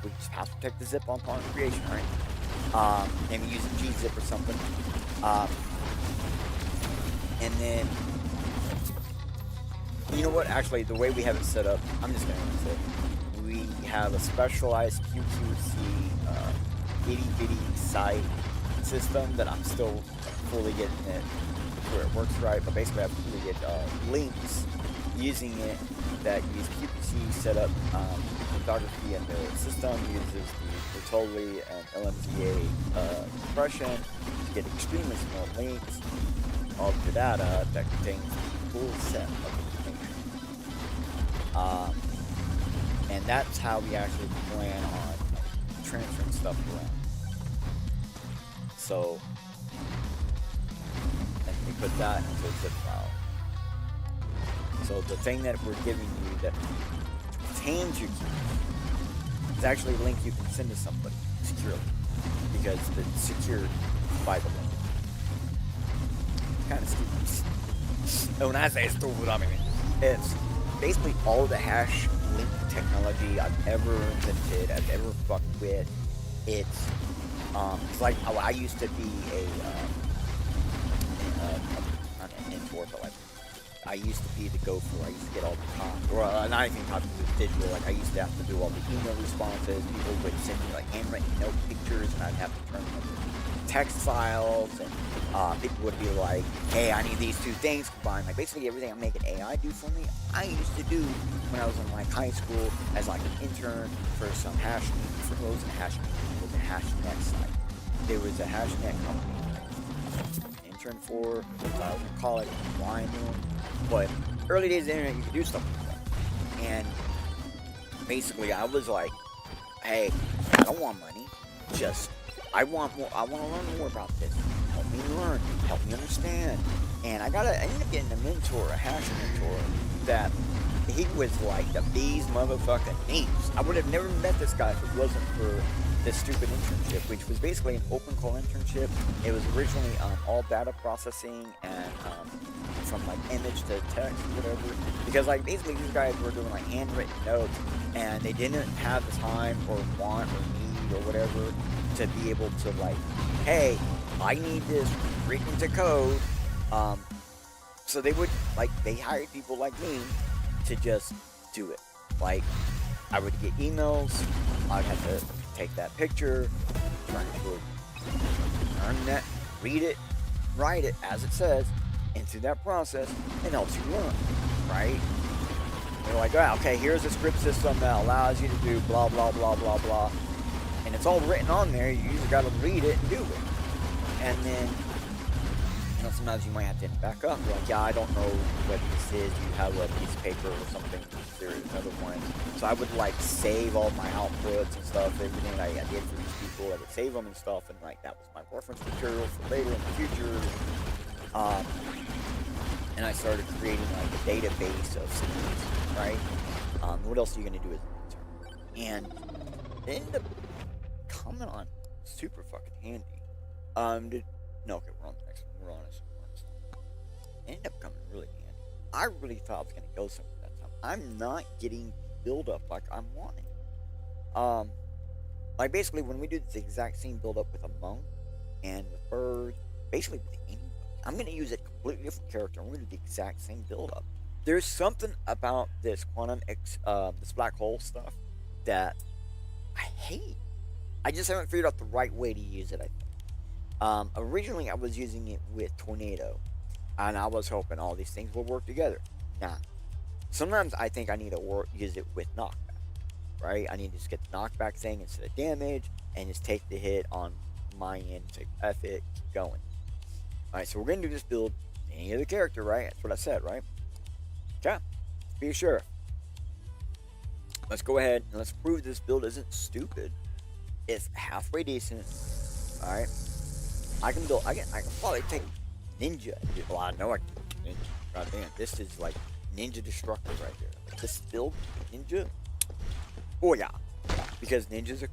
We just password protect the zip on creation, right? Maybe use a G-zip or something. And then, you know what? Actually, the way we have it set up, I'm just going to say, we have a specialized QQC itty bitty site system that I'm still fully getting it where it works right. But basically, I fully get links using it that use QQC set up cryptography, and the system uses the Bertolli and LMDA compression to get extremely small links of the data that contains the full set of information. And that's how we actually plan on transferring stuff around. So, let me put that into a zip file. So the thing that we're giving you that contains your keys is actually a link you can send to somebody securely, because it's secured by the link. It's kind of stupid. And when I say stupid, I mean it's basically all the hash link technology I've ever invented, I've ever fucked with. It's like I used to be not an mentor, but like I used to be the gopher. I used to get all the top, or not even top, with digital. Like I used to have to do all the email responses. People would send me like handwritten note pictures, and I'd have to turn them into text files. And people would be like, "Hey, I need these two things combined." Like basically everything I'm making AI do for me, I used to do when I was in like high school as like an intern for some for those in HashNet site. There was a HashNet company. Intern for when I was in college, blind doing. But early days of the internet, you could do stuff like that. And basically, I was like, "Hey, I don't want money. Just I want more. I want to learn more about this. Help me learn. Help me understand." And I ended up getting a mentor, a hash mentor, that he was like the bee's motherfucking knees. I would have never met this guy if it wasn't for this stupid internship, which was basically an open call internship. It was originally all data processing and from like image to text or whatever, because like basically these guys were doing like handwritten notes, and they didn't have the time or want or need or whatever to be able to like, hey, I need this written to code. So they would they hired people like me to just do it. Like I would get emails, I'd have to take that picture, turn it to learn that, read it, write it as it says. And through that process, it helps you learn, right? They're like, oh, okay, here's a script system that allows you to do blah, blah, blah, blah, blah. And it's all written on there. You just got to read it and do it. And then, know, sometimes you might have to back up. You're like, yeah, I don't know what this is. You have a piece of paper or something. There's another one. So I would like save all my outputs and stuff, everything that I did for these people. I would save them and stuff, and like that was my reference material for later in the future. And I started creating like a database of scenes, right? What else are you gonna do with it? And it ended up coming on super fucking handy. No, okay, we're on the next one. We're on this one. It ended up coming really handy. I really thought I was gonna go somewhere that time. I'm not getting build up like I'm wanting. Like basically when we do the exact same build up with a monk and with birds, basically with anybody, I'm gonna use a completely different character. I'm gonna do the exact same build up. There's something about this this black hole stuff that I hate. I just haven't figured out the right way to use it, I think. Originally I was using it with Tornado, and I was hoping all these things would work together. Nah. Sometimes I think I need to use it with knockback, right? I need to just get the knockback thing instead of damage, and just take the hit on my end, take F it, keep going. Alright, so we're going to do this build, any other character, right? That's what I said, right? Okay, be sure. Let's go ahead and let's prove this build isn't stupid. It's halfway decent. Alright. I can probably take Ninja. Well, I know I can do Ninja. God damn, this is like Ninja Destructor right here. This build, Ninja. Oh yeah. Because Ninjas are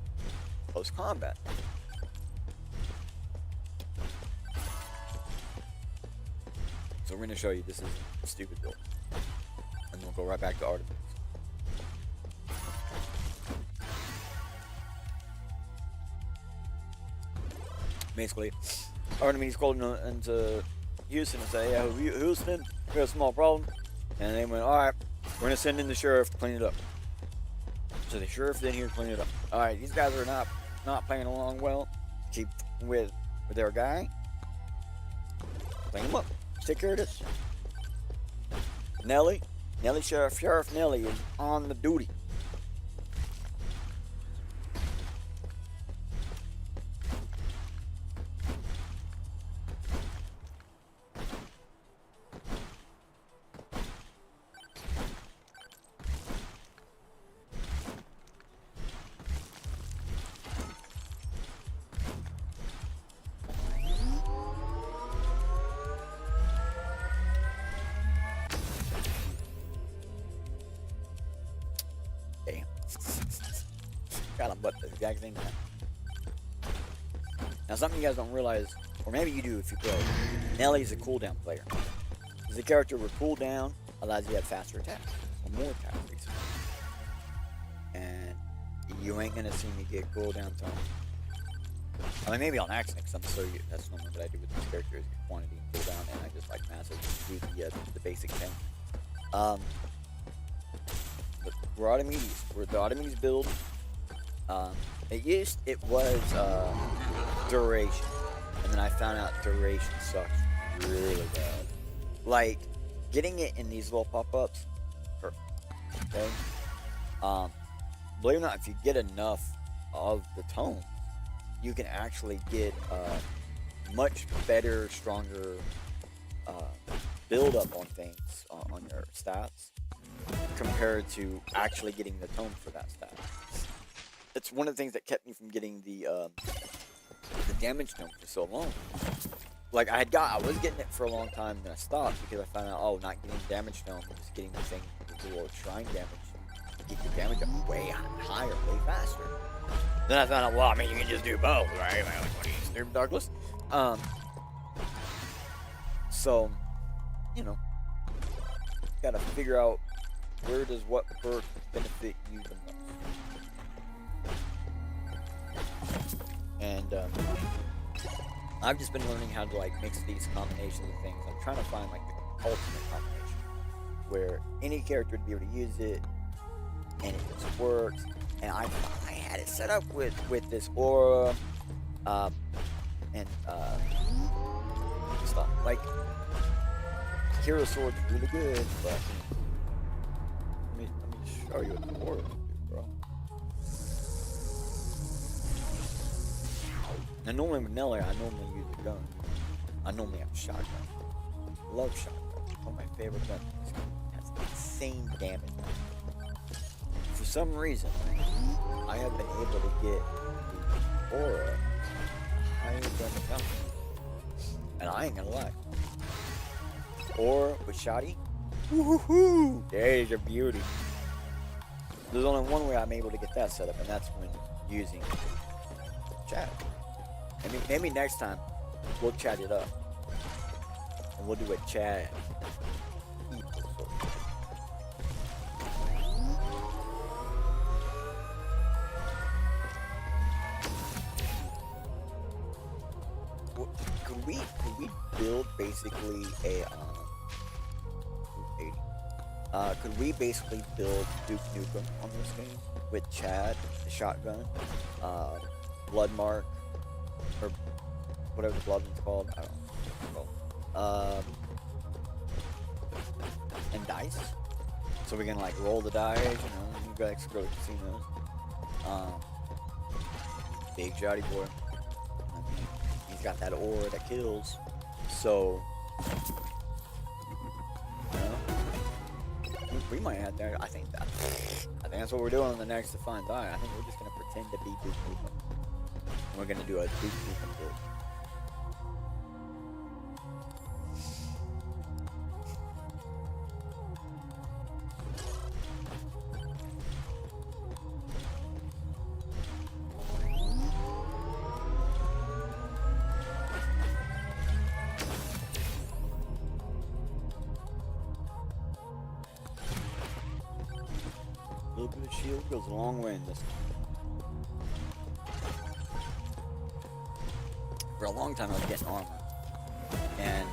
close combat. So we're going to show you this is a stupid build. And then we'll go right back to Artemis. Basically, Artemis called into Houston and said, yeah, Houston, we have a small problem. And they went, alright, we're going to send in the sheriff to clean it up. So the sheriff then here to clean it up. Alright, these guys are not playing along well. Keep with their guy. Clean them up. Take care of this. Nelly, Sheriff Nelly is on the duty. Damn. Got him, but the exact same time. Now, something you guys don't realize, or maybe you do if you play, Nelly's a cooldown player. The character with cooldown allows you to have faster attacks, or more attacks, basically. And you ain't gonna see me get cooldown time. I mean, maybe on accident, because I'm so used. That's normally what I do with this character is get quantity and cooldown, and I just like massive do the basic thing. We're the Artemis build. It was duration, and then I found out duration sucks really bad. Like getting it in these little pop-ups, perfect. Okay. Believe it or not, if you get enough of the tone, you can actually get much better, stronger build up on things on your stats compared to actually getting the tone for that stat. It's one of the things that kept me from getting the damage tone for so long. Like I was getting it for a long time, and then I stopped because I found out, oh, not getting damage tone, just getting the thing with the little shrine damage, get your damage up way higher, way faster. Then I found out, well, I mean, you can just do both, right? Like, what are you, stupid Douglas? So, you know, gotta figure out where does what perk benefit you the most. And I've just been learning how to like mix these combinations of things. I'm trying to find like the ultimate combination where any character would be able to use it and it just works. And I had it set up with this aura and stuff. Like Hero Sword's really good, but let me show you what the aura can do, bro. And normally with Nelly, I normally use the gun. I normally have a shotgun. Love shotgun. One of my favorite guns. It has insane damage. For some reason, I have been able to get the aura higher than the fountain. And I ain't gonna lie. Aura with shotty, woohoo! There's your beauty. There's only one way I'm able to get that set up, and that's when using chat. Maybe next time we'll chat it up. And we'll do a chat. Could we build basically a could we basically build Duke Nukem on this game with Chad, the shotgun, Bloodmark, or whatever the blood one's called? I don't know. And dice, so we can like roll the dice. You know, you guys go to casinos. Big Jotty boy. I mean, he's got that aura that kills. So, you know, we might have that. I think that's what we're doing on the next Definy Thy. I think we're just gonna pretend to be Duke Nukem. And we're gonna do a Duke Nukem build. A little bit of shield goes a long way in this. For a long time I was getting armor. And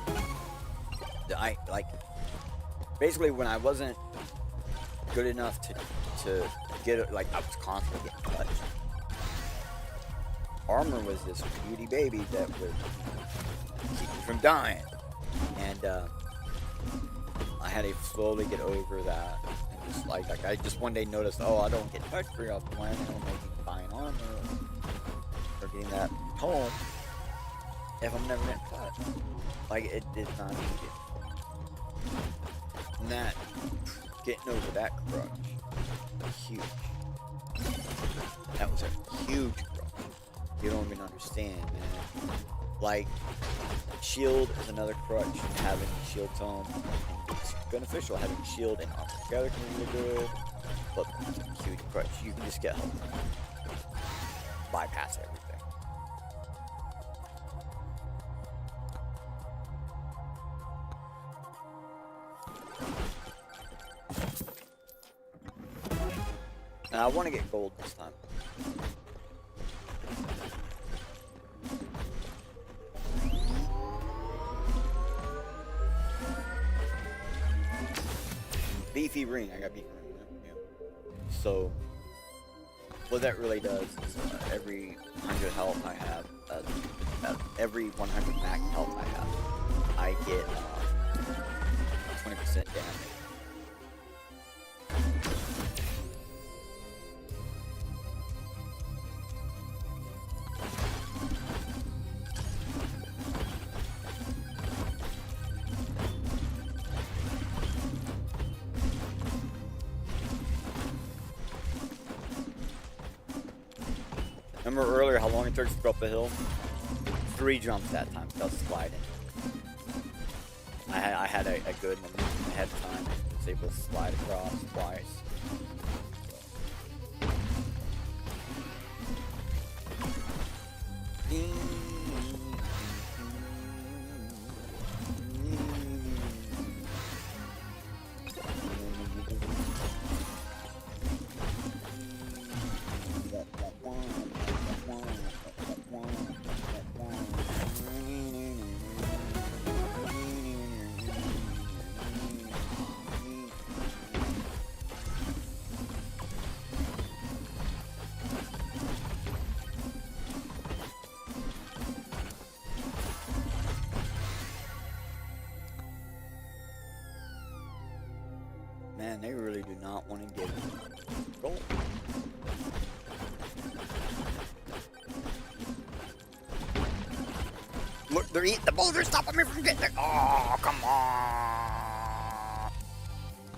I like basically when I wasn't good enough to get it, like I was constantly getting touched. Armor was this beauty baby that would keep me from dying. And I had to slowly get over that. Just like I just one day noticed, oh, I don't get touched very often. Why am I making buying armor or getting that home if I'm never getting touched? Like it did not need it. And that getting over that crutch was huge. That was a huge crutch. You don't even understand, man. Like shield is another crutch. Having shield tome. It's beneficial having shield and armor together can be really good, but it's a huge crutch. You can just get help. Bypass everything. And I want to get gold this time. Beefy ring, I got beefy ring. Yeah. So, what that really does is every 100 health I have, every 100 max health I have, I get 20% damage. Remember earlier how long it took to go up the hill? 3 jumps that time, so I was sliding. I had a good momentum ahead of time. I was able to slide across twice. Man, they really do not want to give gold. Look, they're eating the boulders, stopping me from getting it. Oh, come on.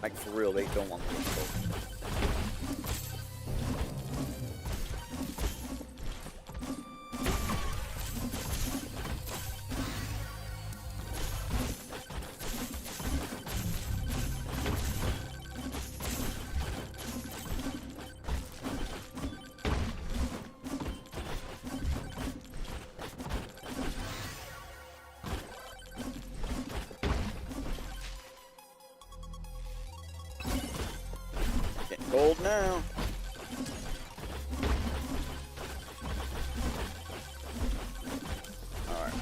Like, for real, they don't want me to go. Gold now. Alright.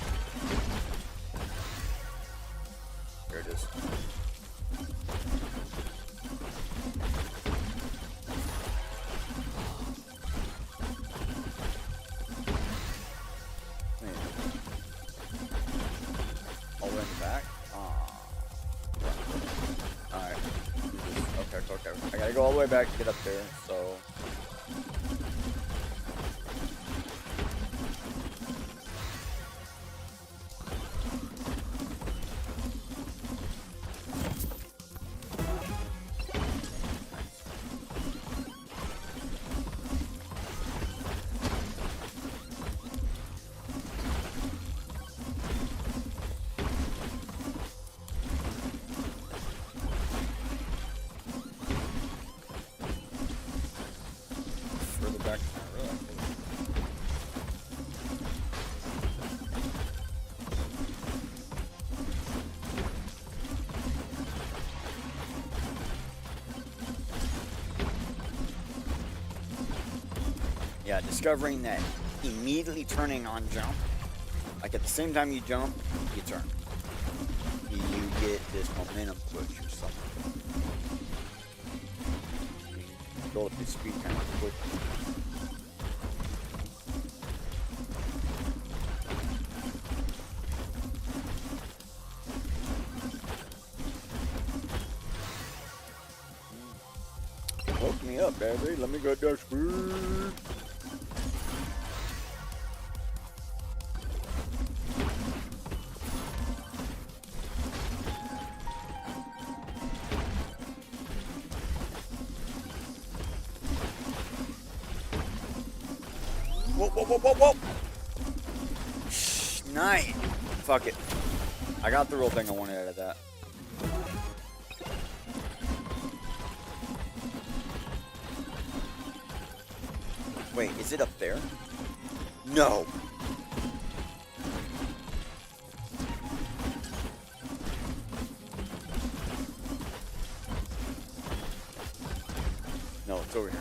Here it is. All the way in the back? Alright. Okay. I gotta go all the way back to get up there, so. Back to my room. Yeah, discovering that immediately turning on jump, like at the same time you jump, you turn. You get this momentum push or something. You build up this speed kind of quickly. Hook me up, baby. Let me go down speed. Whoa. Shh, nice. Fuck it. I got the real thing I wanted out of that. Wait, is it up there? No. No, it's over here.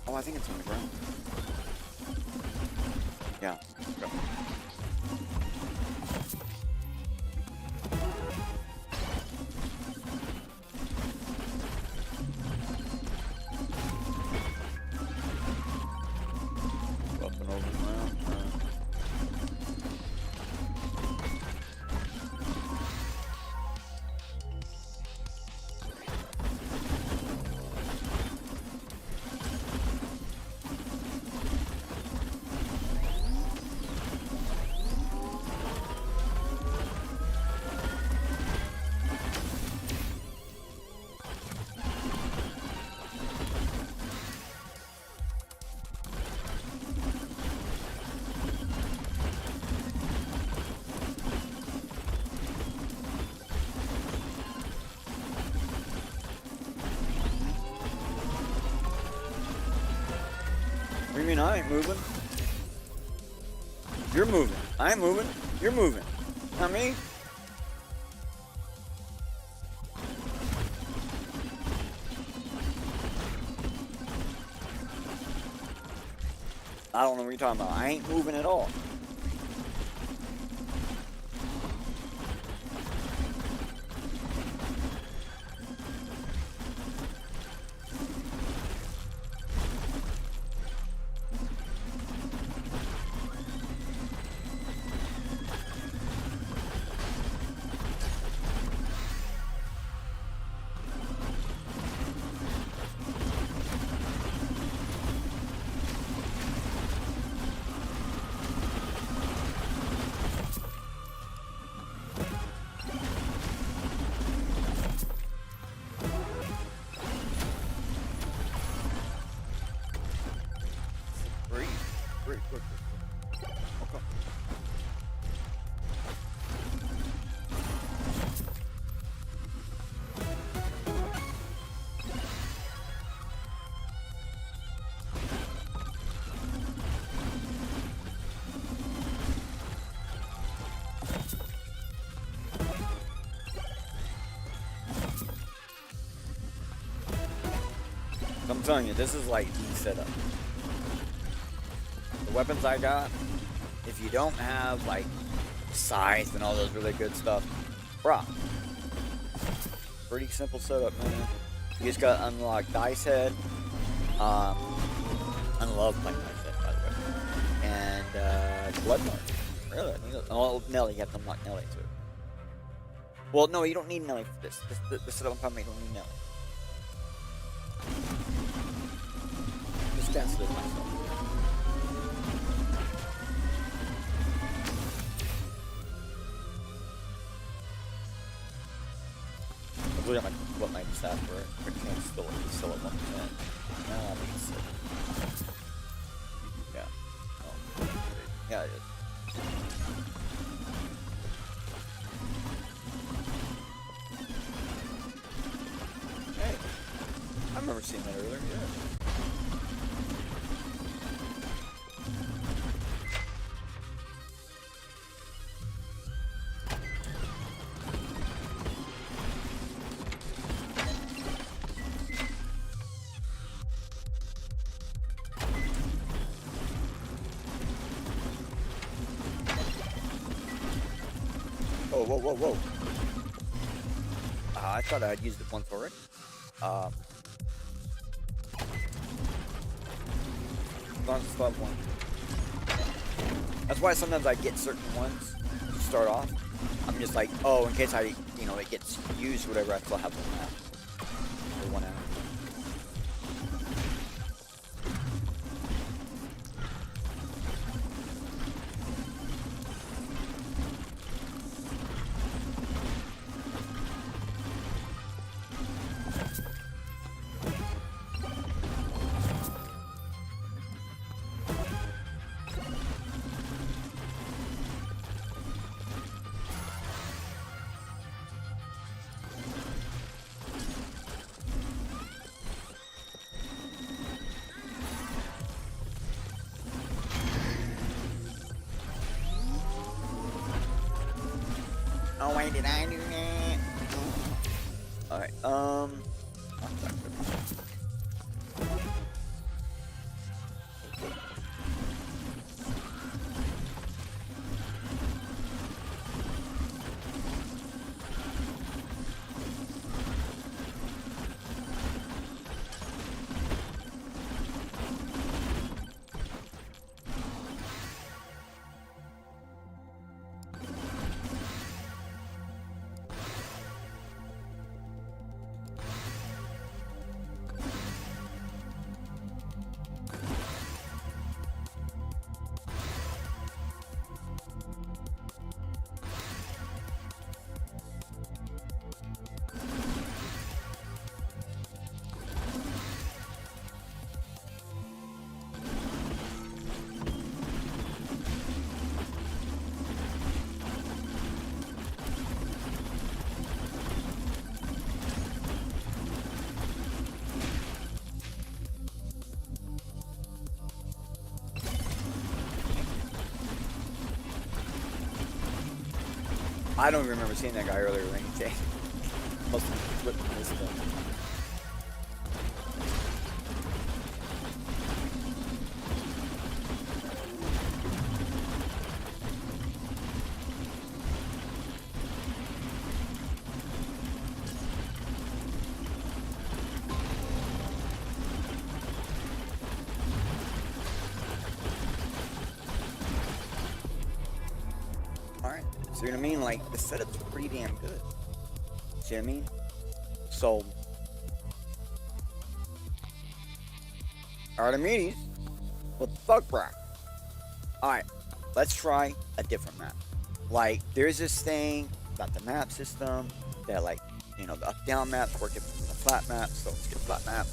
Oh, I think it's on the ground. Yeah. Go. What do you mean I ain't moving? You're moving. I'm moving. You're moving. Not me. I don't know what you're talking about. I ain't moving at all. telling you, this is like the setup. The weapons I got, if you don't have like scythe and all those really good stuff, bruh, pretty simple setup, man. You just gotta unlock Dice Head. I love playing Dice Head, by the way. And Blood Mark. Really? I think oh, Nelly, you have to unlock Nelly too. Well, no, you don't need Nelly for this. This setup I'm talking about, you don't need Nelly. Just cancel it myself. I really like what my stats were. I can't still at 1%. No, I think it's yeah. Oh, yeah, it is. Hey, I remember seeing that earlier. Yeah. Whoa, whoa, whoa. I thought I had used it once already. As still have one. That's why sometimes I get certain ones to start off. I'm just like, oh, in case it gets used, whatever, I still have one out. Or one out. Oh wait, did I do that? Alright, I don't remember seeing that guy earlier or anything. Must have flipped this thing. See what I mean? Like, the setup's pretty damn good. See what I mean? So, Artemis, what the fuck, bro? Alright, let's try a different map. Like, there's this thing about the map system that, like, the up-down maps work different from the flat map, so let's get a flat map.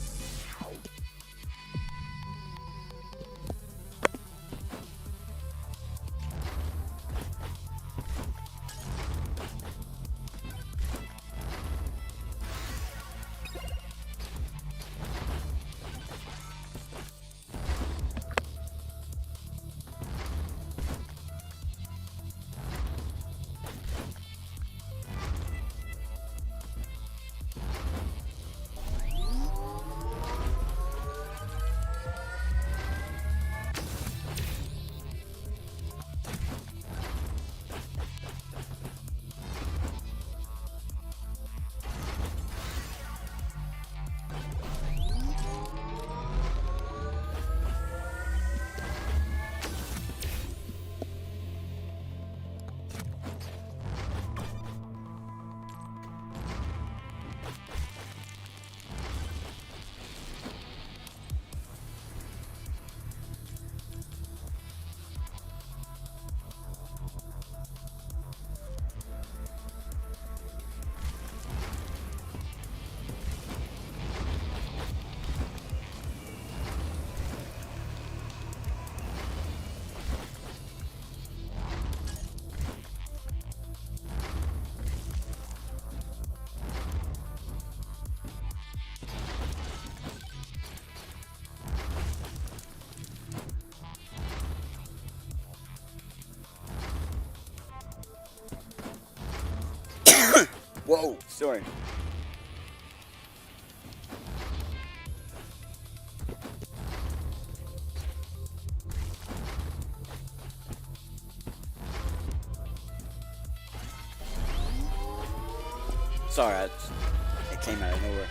Whoa, sorry. Sorry, it came out of nowhere.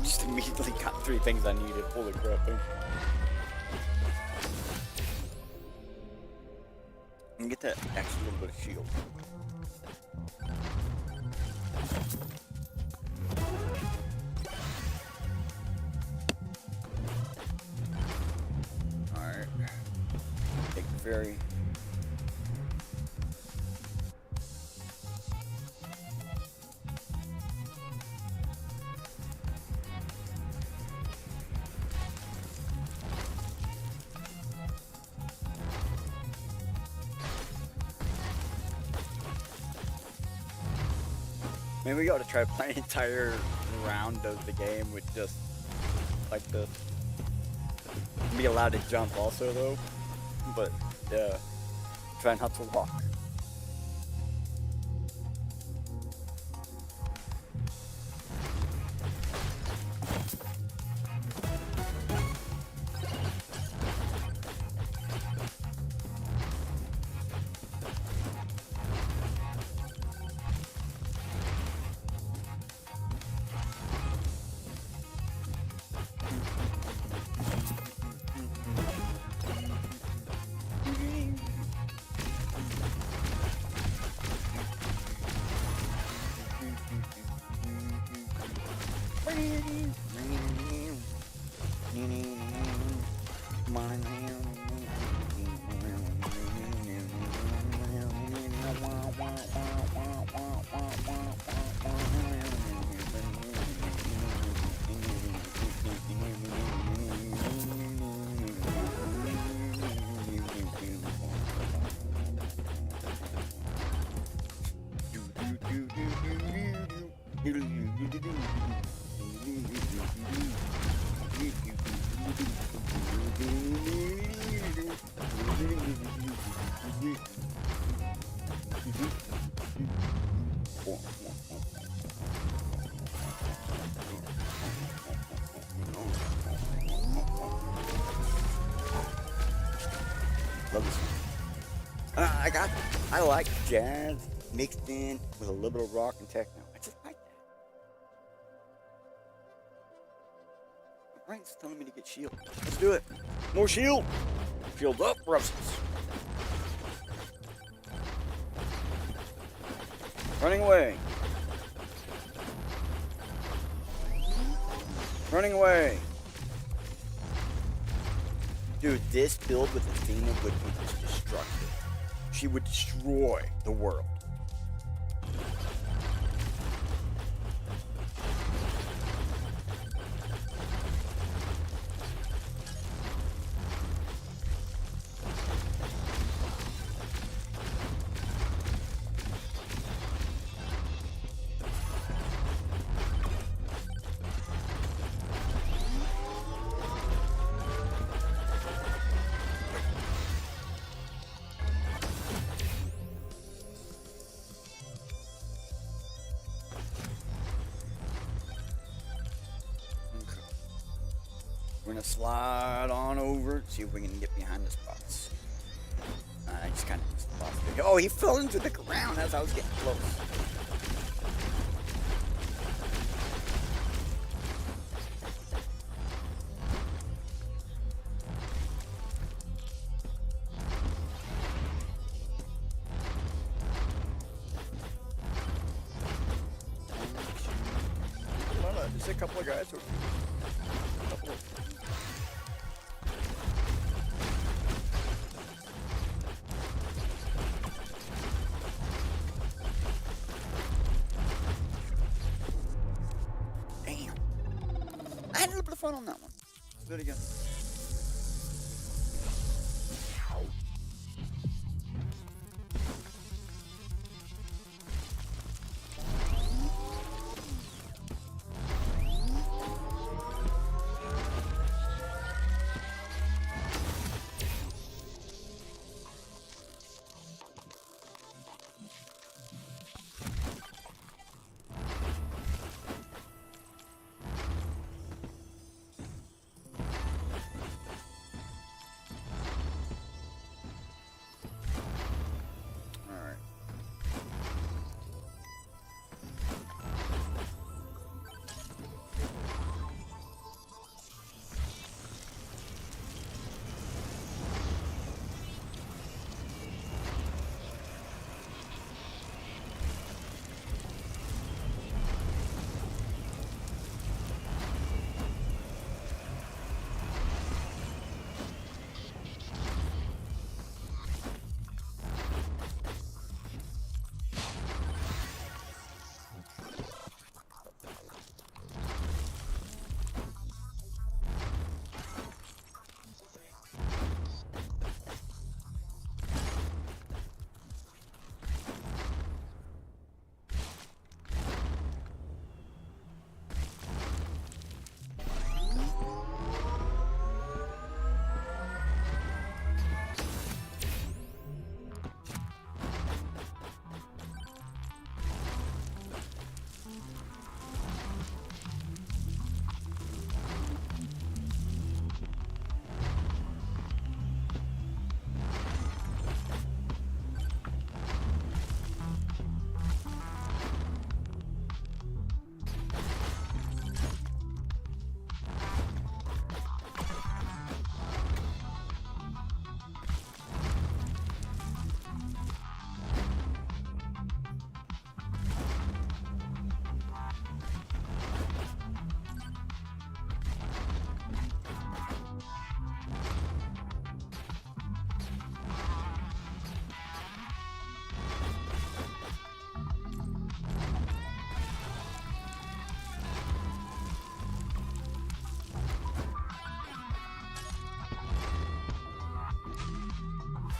Just immediately got 3 things I needed. Holy crap, thank you. And get that extra little bit of shield. Alright. Take the ferry. Maybe we gotta try playing an entire round of the game with just like this. Be allowed to jump also though, but yeah, try not to walk. Love this one. I like jazz mixed in with a little bit of rock and techno. I just like that. My brain's telling me to get shield. Let's do it. More shield. Shield up, Russians. Running away. Running away. Dude, this build with Athena would be just destructive. She would destroy the world. We're gonna slide on over, see if we can get behind the spots. I just kind of missed the boss. Oh, he fell into the ground as I was getting close. There's a couple of guys over here. I had a little bit of fun on that one. Let's do it again.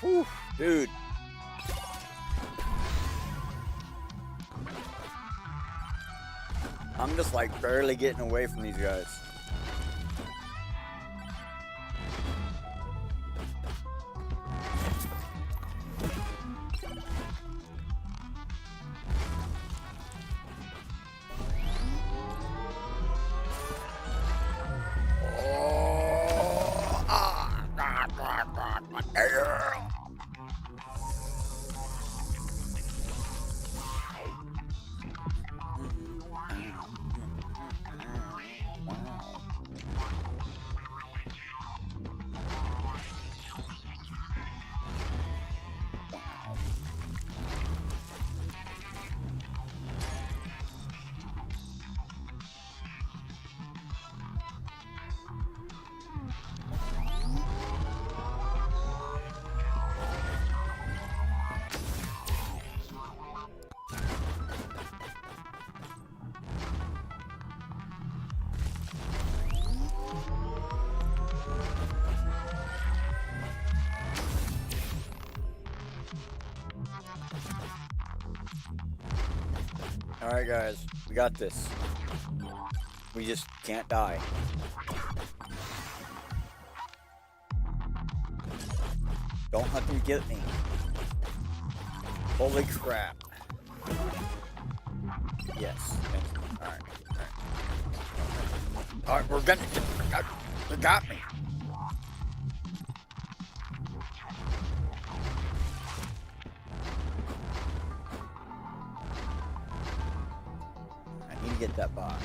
Whew, dude. I'm just like barely getting away from these guys. Alright guys, we got this. We just can't die. Don't let them get me. Holy crap. Yes. Alright. Alright, we're gonna get... They got me. I need to get that box.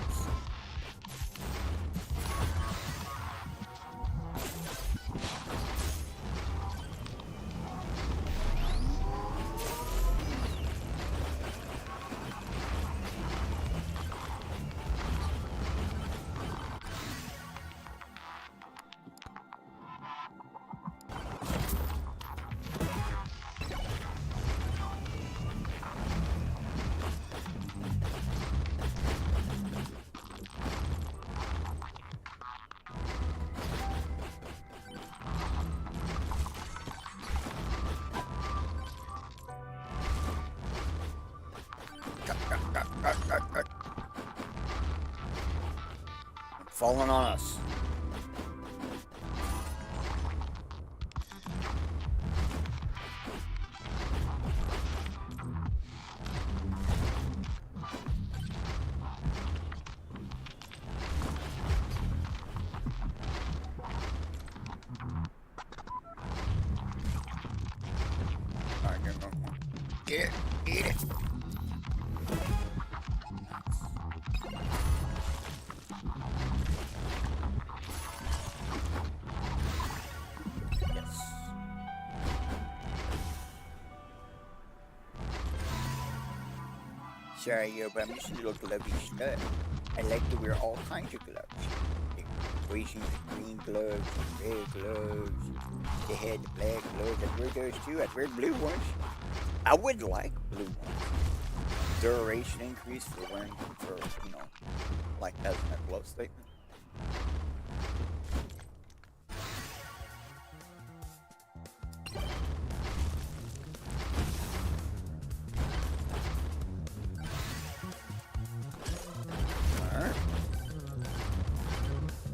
Falling on us. All right, get it, eat it. Sorry, yo, but I'm just a little glovey stud. I like to wear all kinds of gloves. Green gloves, red gloves, they had the black gloves. I'd wear those too. I'd wear blue ones. I would like blue ones. Duration increase for wearing, for, you know, like as a glove statement.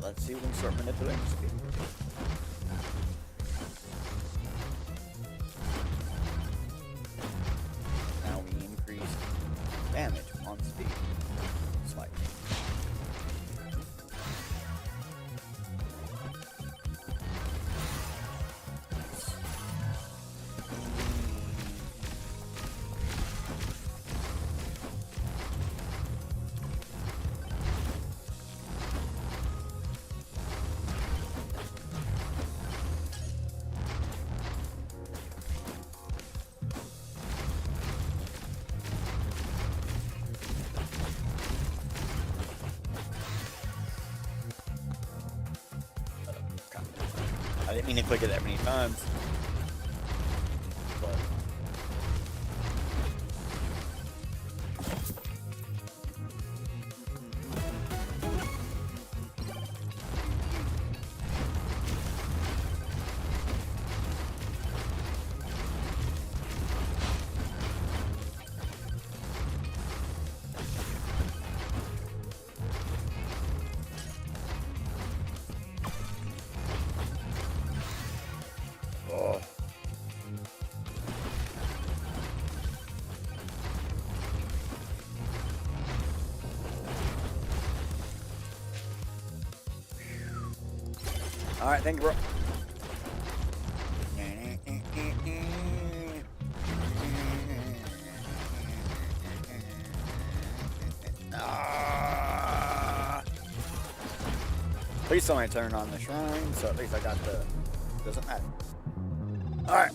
Let's see if we can start manipulating speed. Now we increase damage on speed slightly. I didn't mean to click it that many times. But Oh. All right, thank you, bro. Please somebody turn on the shrine, so at least I got the. Doesn't matter. All right.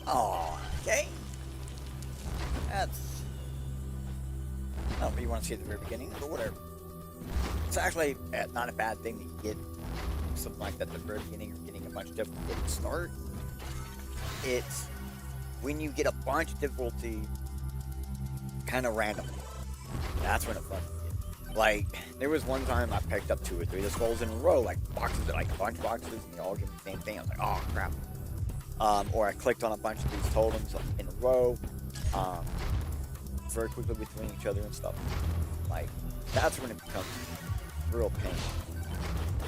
Oh, okay. That's. I don't really want to see at the very beginning, but whatever. It's actually not a bad thing to get something like that at the very beginning or getting a bunch of difficulty at the start. It's when you get a bunch of difficulty kind of randomly. That's when it's fun. Like, there was one time I picked up 2 or 3 of the skulls in a row, like boxes, like a bunch of boxes, and they all give me the same thing. I was like, oh crap. Or I clicked on a bunch of these totems in a row, very quickly between each other and stuff. Like, that's when it becomes real pain.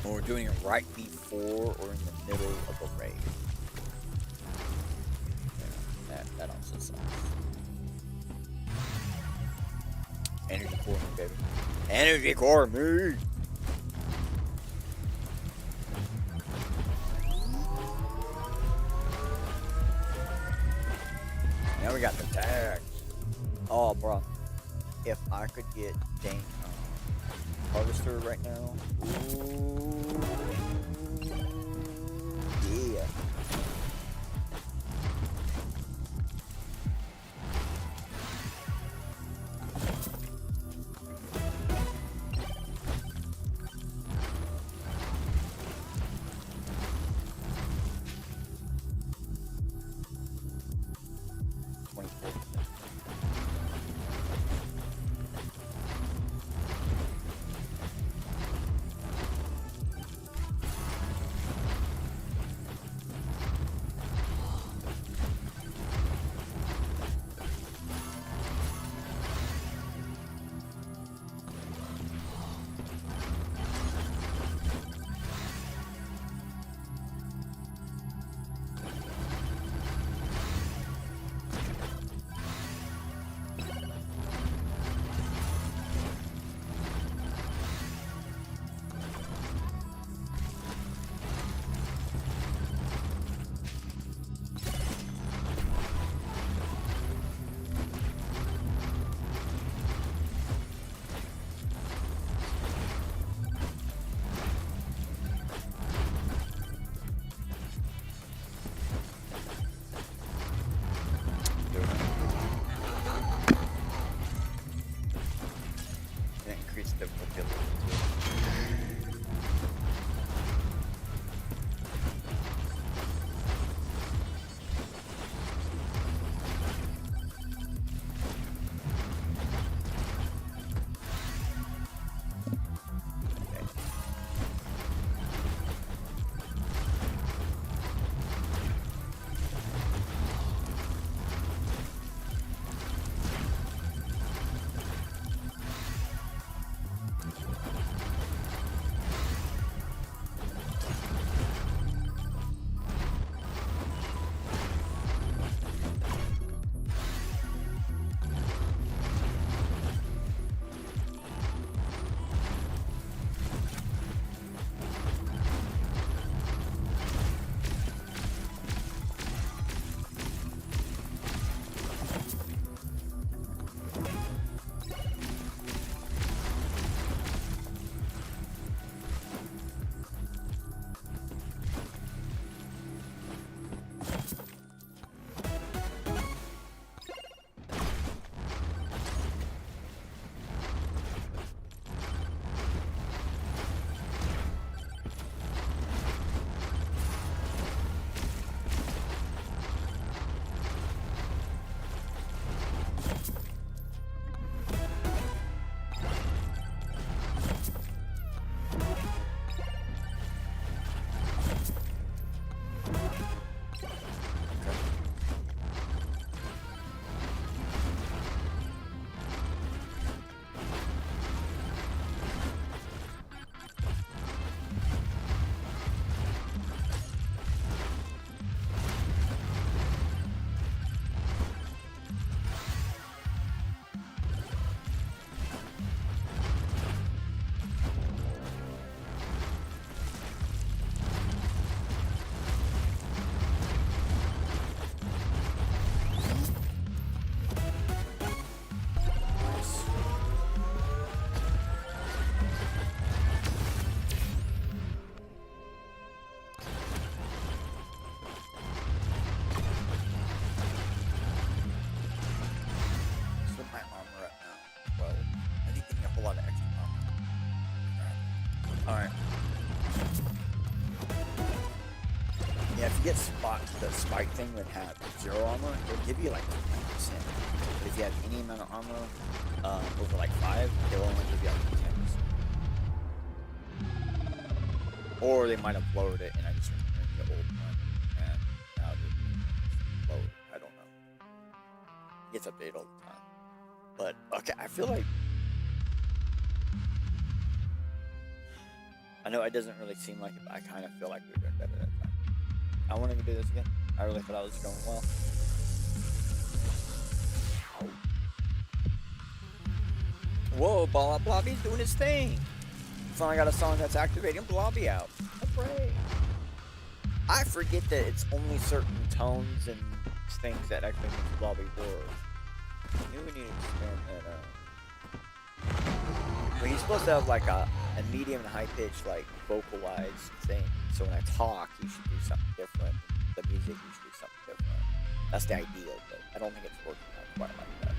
When we're doing it right before or in the middle of a raid. Yeah, that also sucks. Energy core me, baby. Energy core me! Now we got the tags. Oh, bro. If I could get dang harvester right now. Ooh, yeah. get the spike thing that had 0 armor, it'll give you like 20%. But if you have any amount of armor over like 5, it'll only give you like 10%. Or they might have lowered it, and I just remember the old one, and now it's lowered. I don't know. It gets updated all the time. But okay, I feel like I know it doesn't really seem like it, but I kind of feel like we were doing better that time. I want to do this again. I really thought I was going well. Whoa, Blobby's doing his thing. Finally got a song that's activating Blobby out. Hooray. I forget that it's only certain tones and things that actually makes Blobby work. I knew we needed to expand that out. But he's supposed to have like a medium and high pitched like vocalized thing. So when I talk, he should do something different. The music, he should do something different. That's the ideal, but I don't think it's working out quite like that.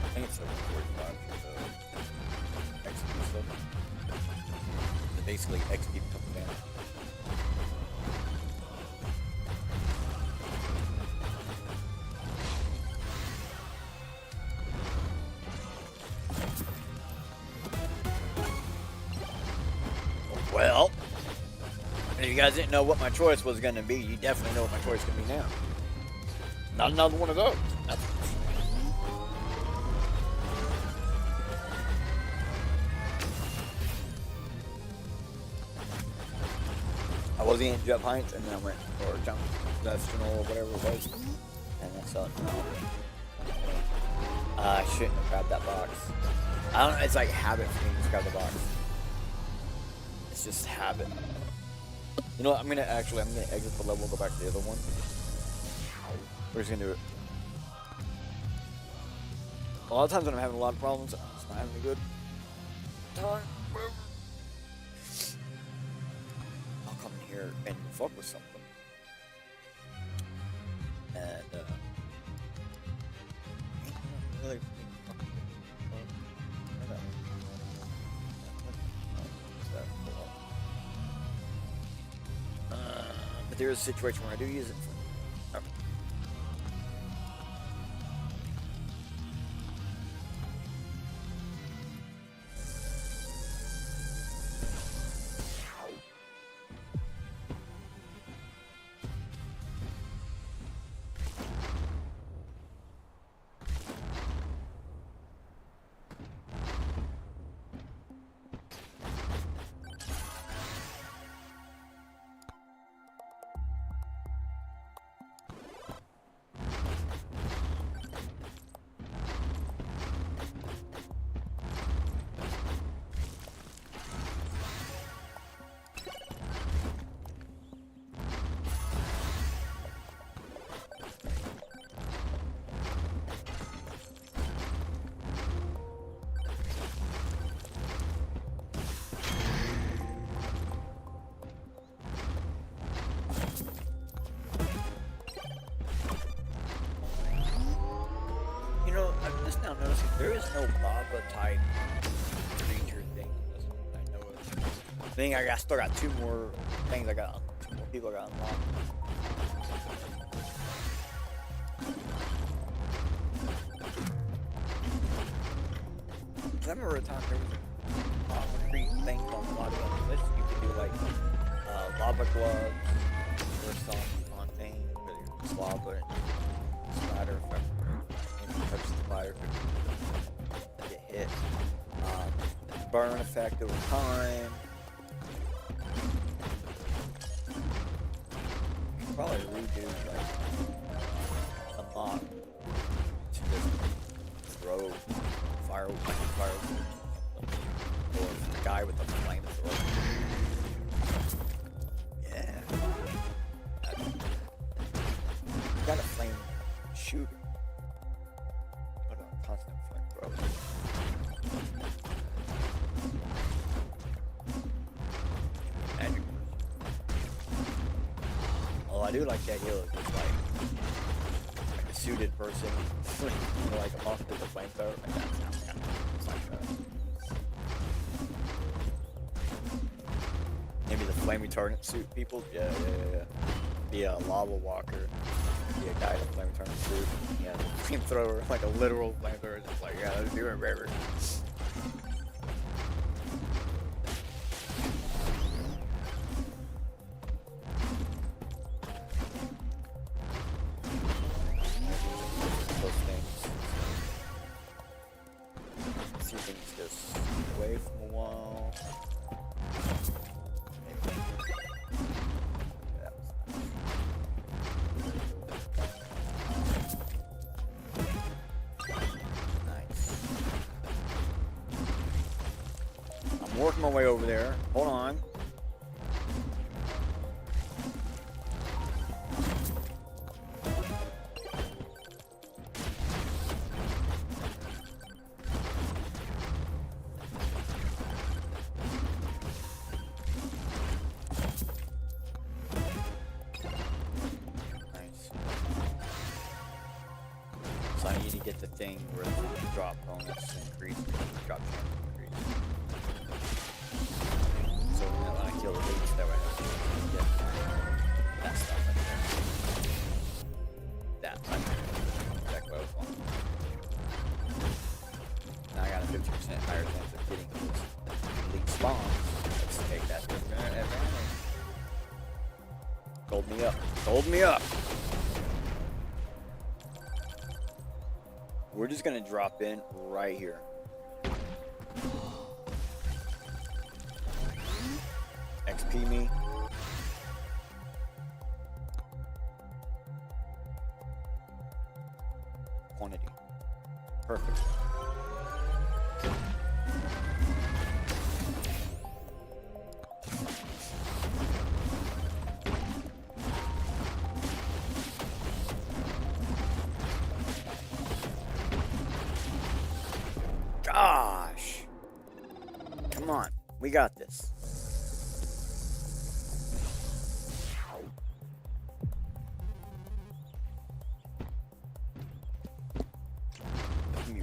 I think it's like 45 for the XP stuff. So basically, XP comes down. Well, if you guys didn't know what my choice was going to be, you definitely know what my choice is going to be now. Not another one of those. I was eating Jump Heights, and then I went for Jump Festival or whatever it was, and I saw it. I shouldn't have grabbed that box. I don't know, it's like habit for me to just grab the box. It's just habit. You know what, I'm gonna exit the level and go back to the other one. We're just gonna do it. A lot of times when I'm having a lot of problems, I'm just not having a good time. I'll come in here and fuck with something. And, really, but there is a situation where I do use it for. Okay. There is no lava type creature thing. I know it. I think I still got two more things. Two more people I got unlocked. I remember a time there was concrete things on a lot of the list. You could do like lava gloves or some on things, but it's lava and splatter effect. And you touch the splatter, get hit. Burn effect over time. You could probably redo like a mod to just throw fire, or the guy with the flamethrower. Yeah. You got a flame shooter. But a constant flamethrower. Magic. Oh, I do like that hill. It's just like a suited person, like a monster with a flamethrower. Like that sounds kind of like that. Maybe the flame retardant suit people. Yeah. Be a lava walker. Be a guy in a flame retardant suit. Yeah, flamethrower, like a literal flamethrower. Just like, yeah, let's do it, river. Working my way over there. Hold on. Nice. So I need to get the thing where the drop bonus increase, drop chance increase. So when I kill the leads, that way I can get that stuff in there. That, exactly what I was wanting. Now I got a 50% higher chance of getting these elite spawns. Let's take that to advantage. Gold me up. Gold me up! We're just gonna drop in right here. XP me. Quantity. Perfect. Gosh. Come on. We got this.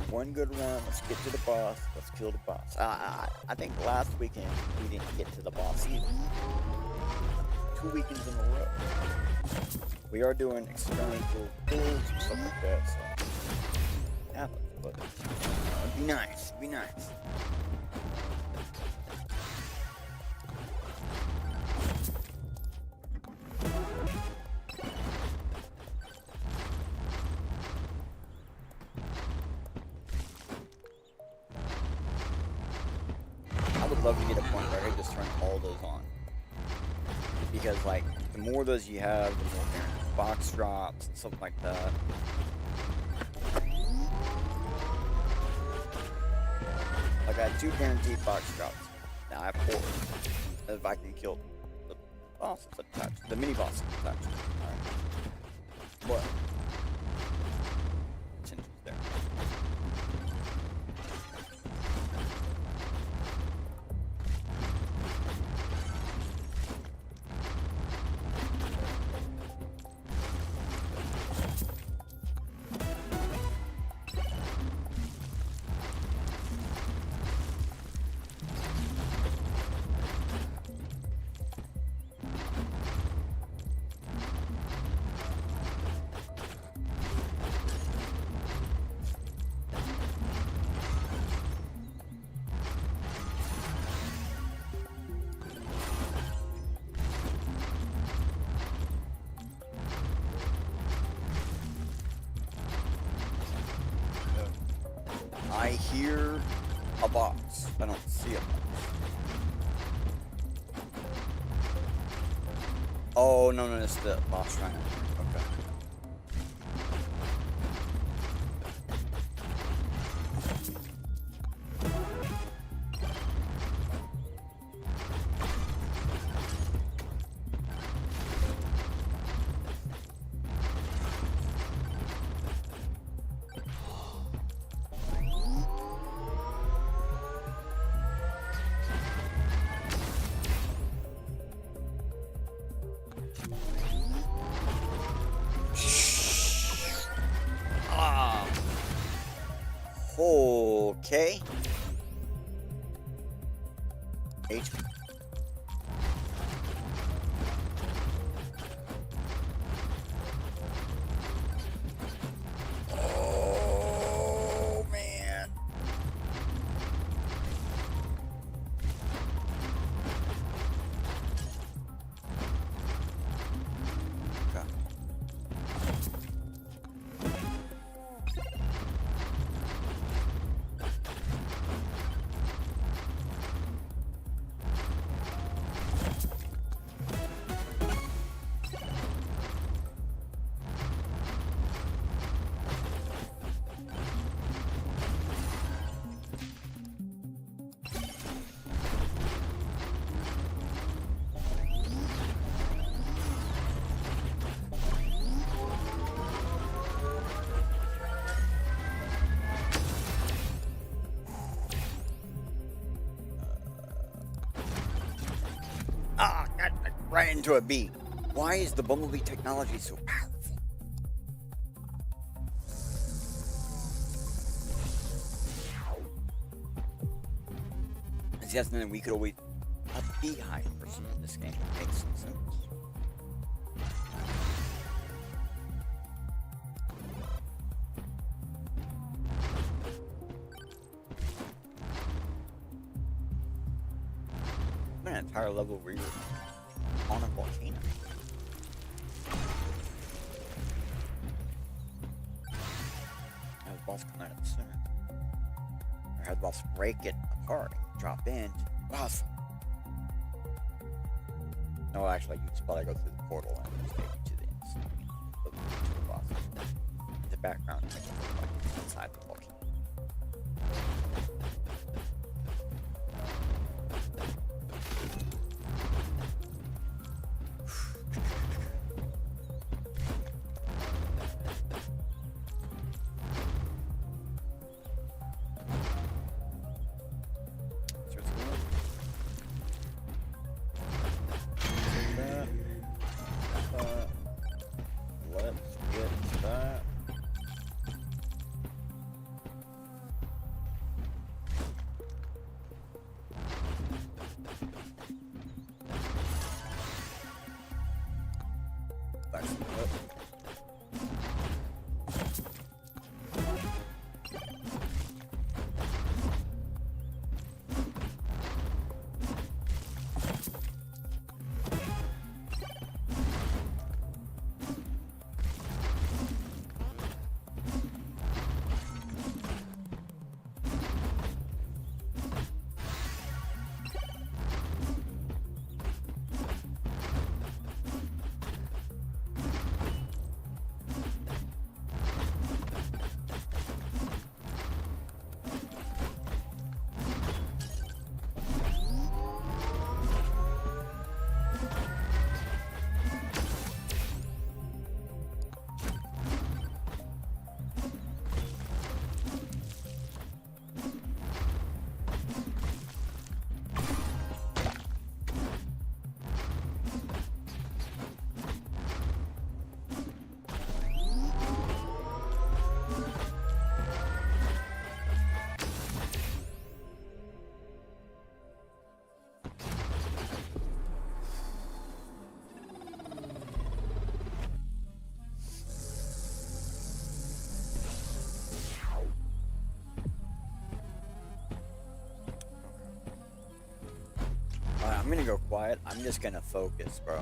One good run. Let's get to the boss. Let's kill the boss. I think last weekend we didn't get to the boss either. 2 weekends in a row. We are doing experimental pulls and stuff like that, so it happens, but it'd be nice. It'd be nice. I would love to get a point where I could just turn all those on. Because, like, the more of those you have, the more box drops and stuff like that. Like, I had 2 guaranteed box drops. Now I have 4. If I can kill the boss that's attached. The mini boss that's attached. Alright. But potential's there. I hear a box. I don't see a box. Oh, no, it's the boss running. Okay. Okay. HP. Oh, man. Okay. Ah, God, right into a bee. Why is the bumblebee technology so powerful? Is that something we could always a beehive person in this game? Makes some sense. An entire level where you're on a volcano. Have the boss come out of the center. Or have the boss break it apart and drop in to the boss. No, actually, you'd probably go through the portal and just take you to the boss. The background makes it look like it's inside the volcano. I'm gonna go quiet. I'm just gonna focus, bro.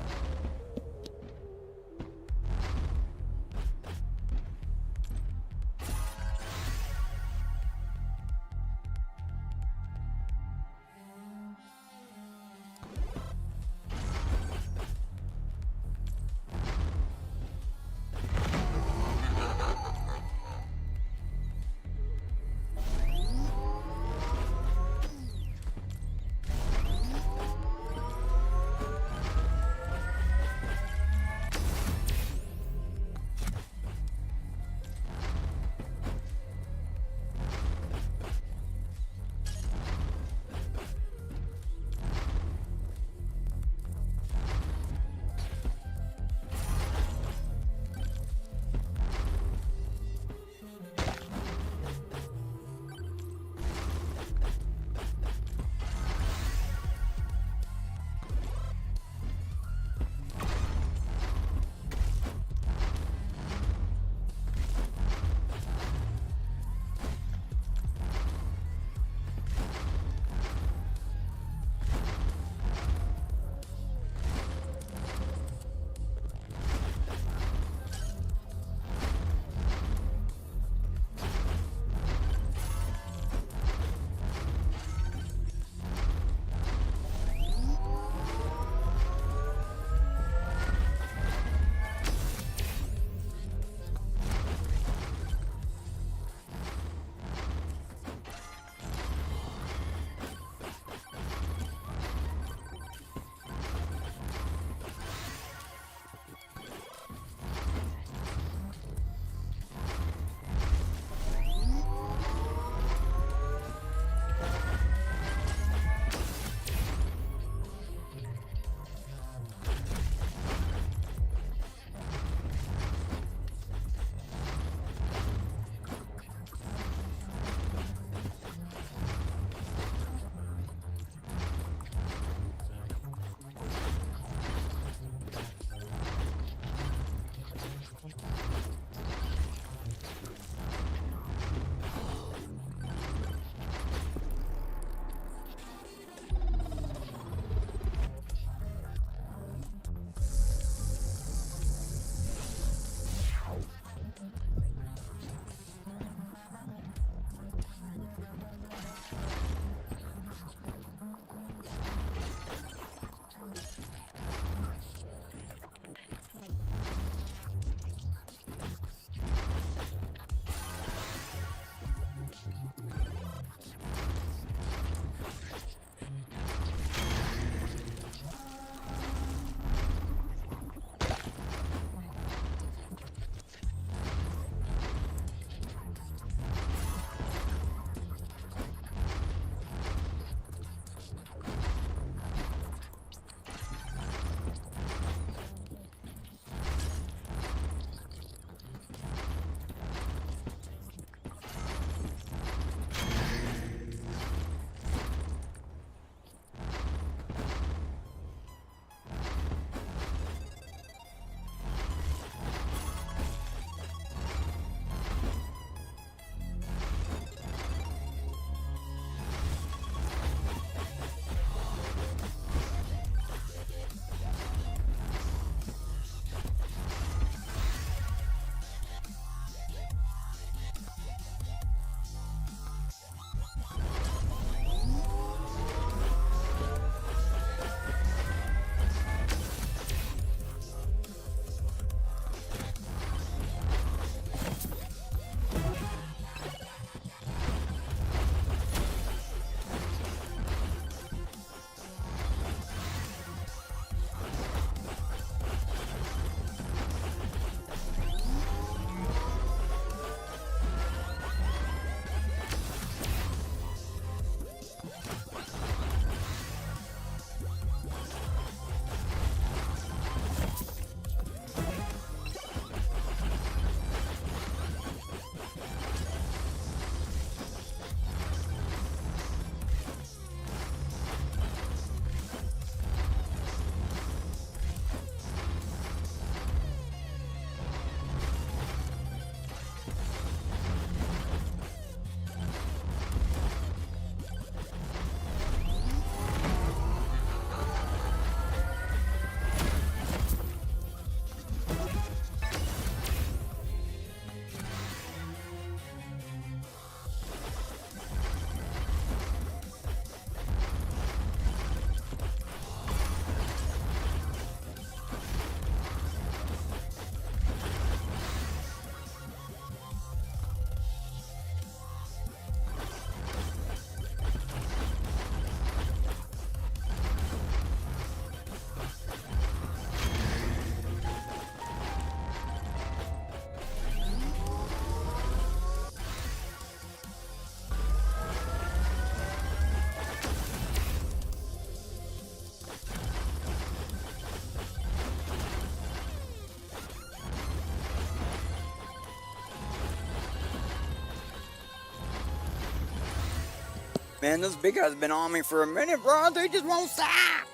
Man, this big guy's been on me for a minute, bro. They just won't stop.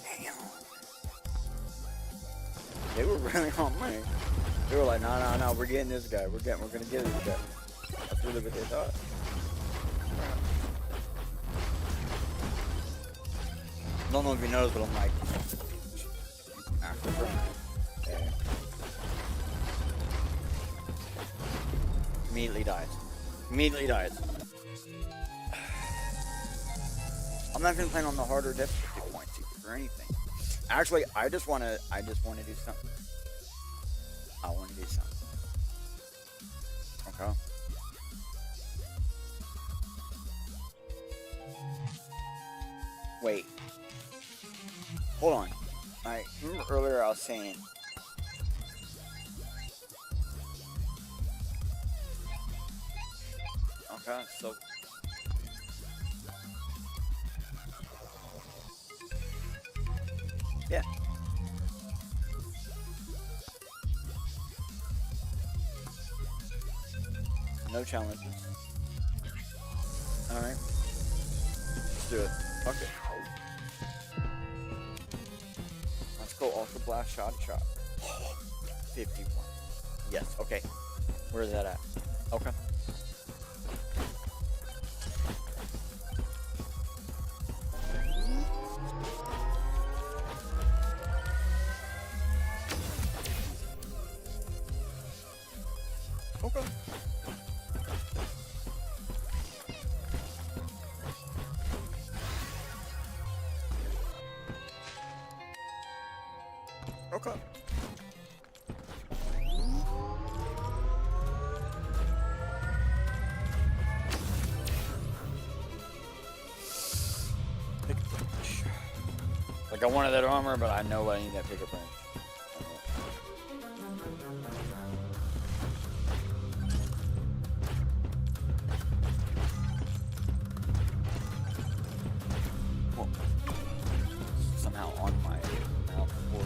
Damn. They were really on me. They were like, no, we're getting this guy. We're gonna get this guy. That's really what they thought. I don't know if you noticed, but I'm like, after okay. Immediately dies. Immediately dies. I'm not even playing on the harder difficulty points or anything. Actually, I just want to do something. I want to do something. Okay. Wait. Hold on. Alright, remember earlier I was saying. Okay, so. Yeah. No challenges. Alright. Let's do it. Okay. Let's go Ultra Blast Shot. 51. Yes, okay. Where is that at? Okay. Okay. Okay. Pick a branch. Like I wanted that armor, but I know I need that pick a branch. Somehow on my mouth board.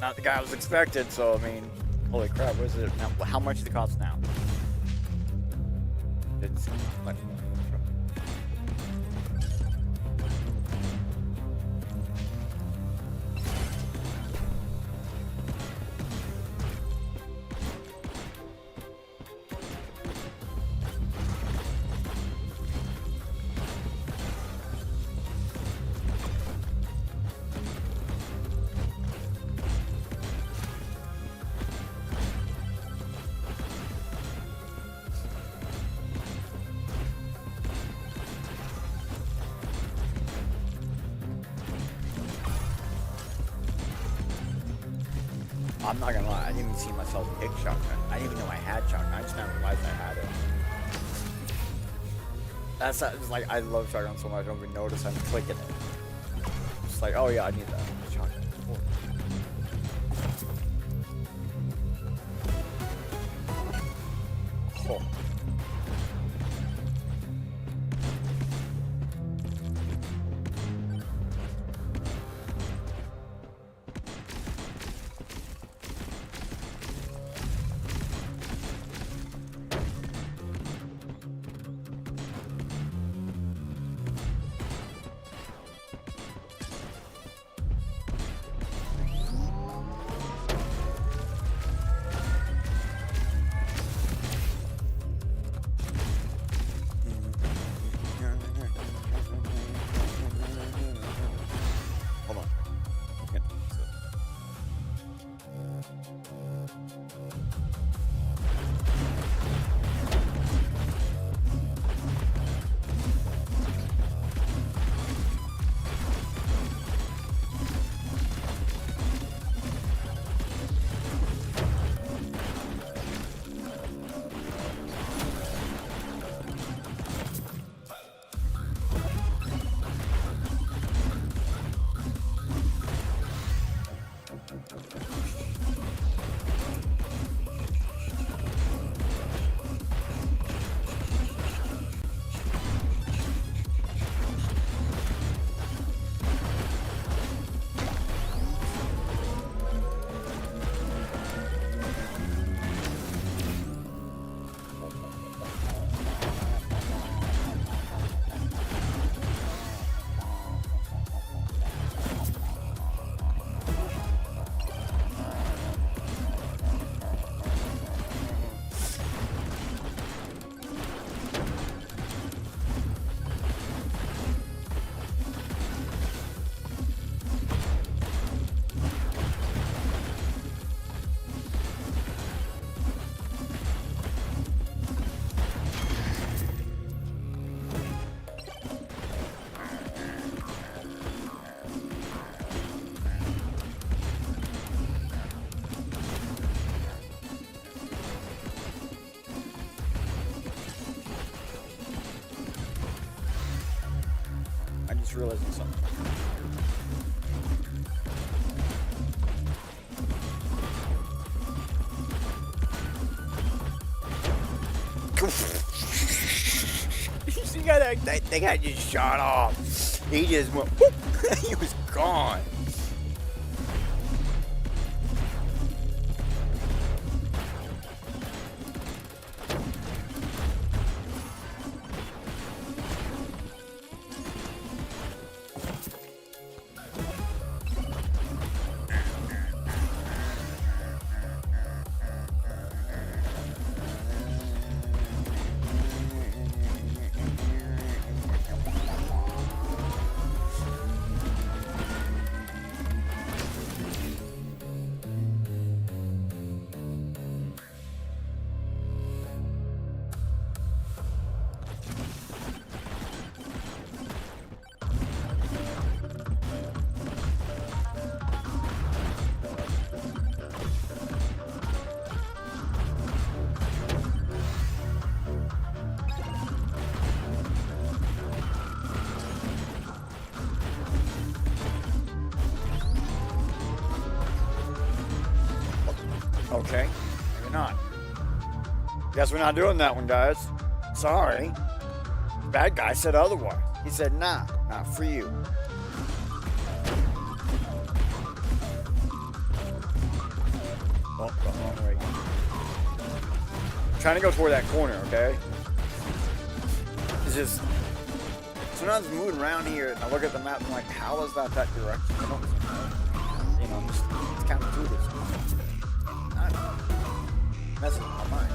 Not the guy I was expected, so I mean, holy crap, what is it now? How much does it cost now? It's much more. I'm not gonna lie, I didn't even see myself pick shotgun. I didn't even know I had shotgun. I just never realized I had it. That's it's like, I love shotgun so much, I don't even notice I'm clicking it. It's like, oh yeah, I need that shotgun. Oh. Hold on. Okay. I'm just realizing something. You see that thing I just shot off? He just went, whoop. He was gone. Okay, maybe not. Guess we're not doing that one, guys. Sorry. Bad guy said otherwise. He said, nah, not for you. Oh, the wrong way. I'm trying to go toward that corner, okay? It's just, sometimes moving around here, and I look at the map and I'm like, how is that direction? I don't know. You know, I'm just, it's kind of through this. I don't know. Messing with my mind.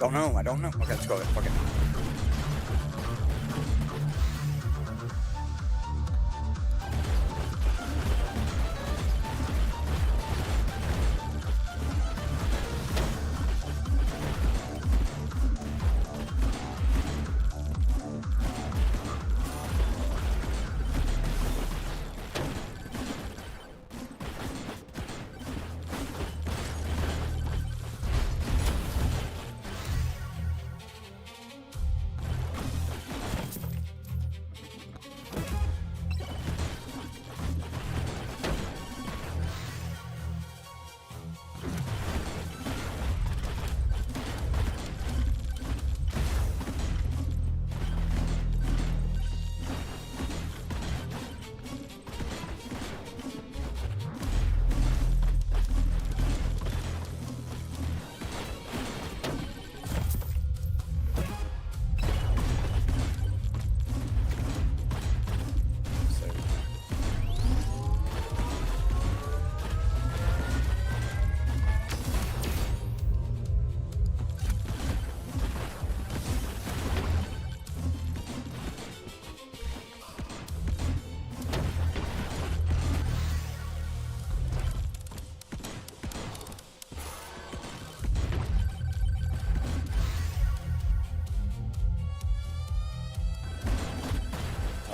Don't know. I don't know. Okay, let's go. Fuck it.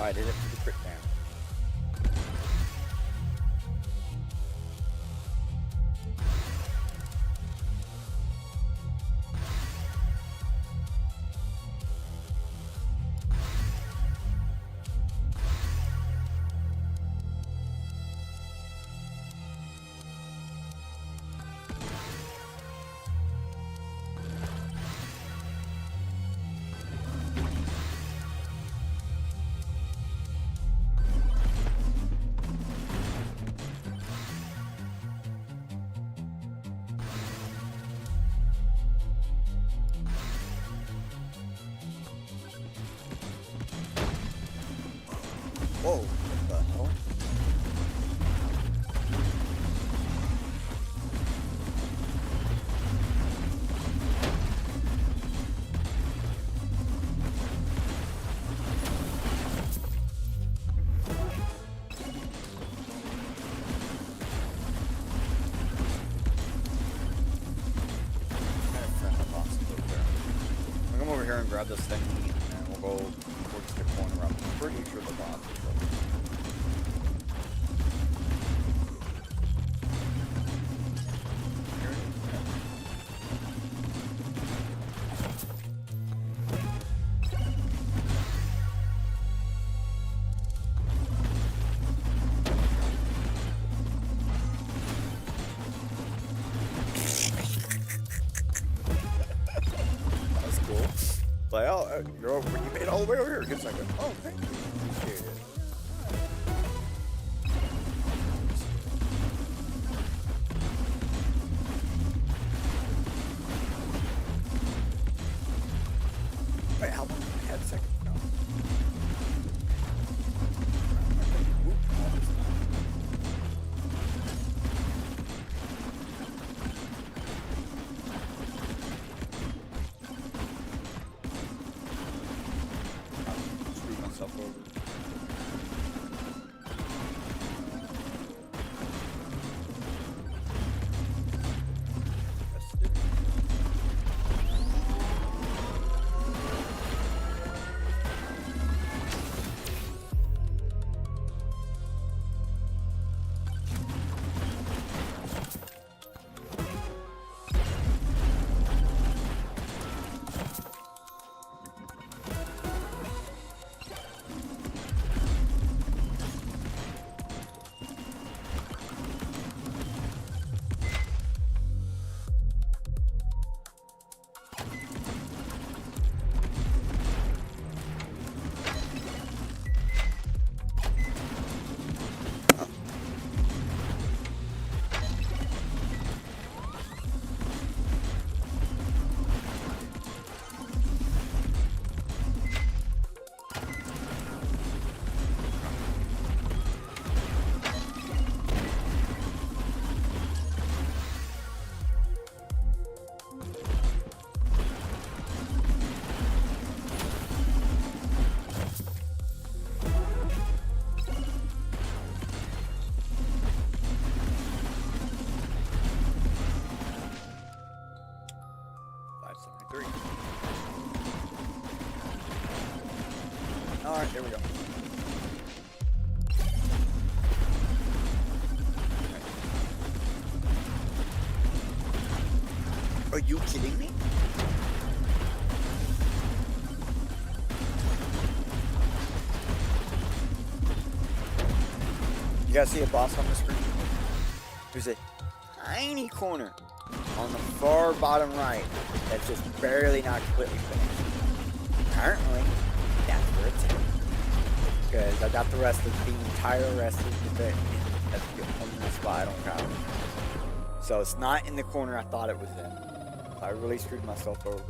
I did it for the crit down. Whoa, what the hell? I'll come over here and grab this thing, and we'll go towards the corner. I'm pretty sure the boss is over. Like, oh, you're over, you made it all the way over here. Good second. Oh, thank you. Appreciate it. Wait, how long did I have seconds now? Screw myself over. Alright, there we go. Are you kidding me? You guys see a boss on the screen? There's a tiny corner on the far bottom right that's just barely not completely finished. Apparently, that's where it's at. Because I got the entire rest of the bit. That's the only spot I don't got it. So it's not in the corner I thought it was in. I really screwed myself over.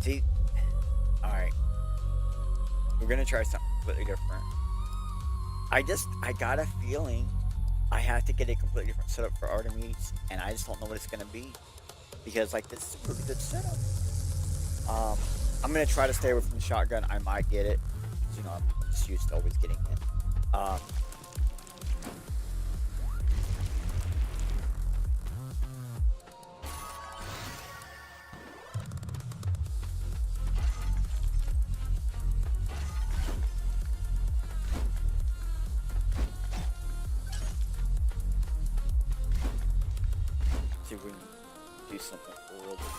See? Alright. We're gonna try something completely different. I got a feeling I have to get a completely different setup for Artemis, and I just don't know what it's gonna be. Because like this is a pretty good setup. I'm gonna try to stay away from the shotgun. I might get it. You know, I'm just used to always getting it. See if we can do something for a little bit more.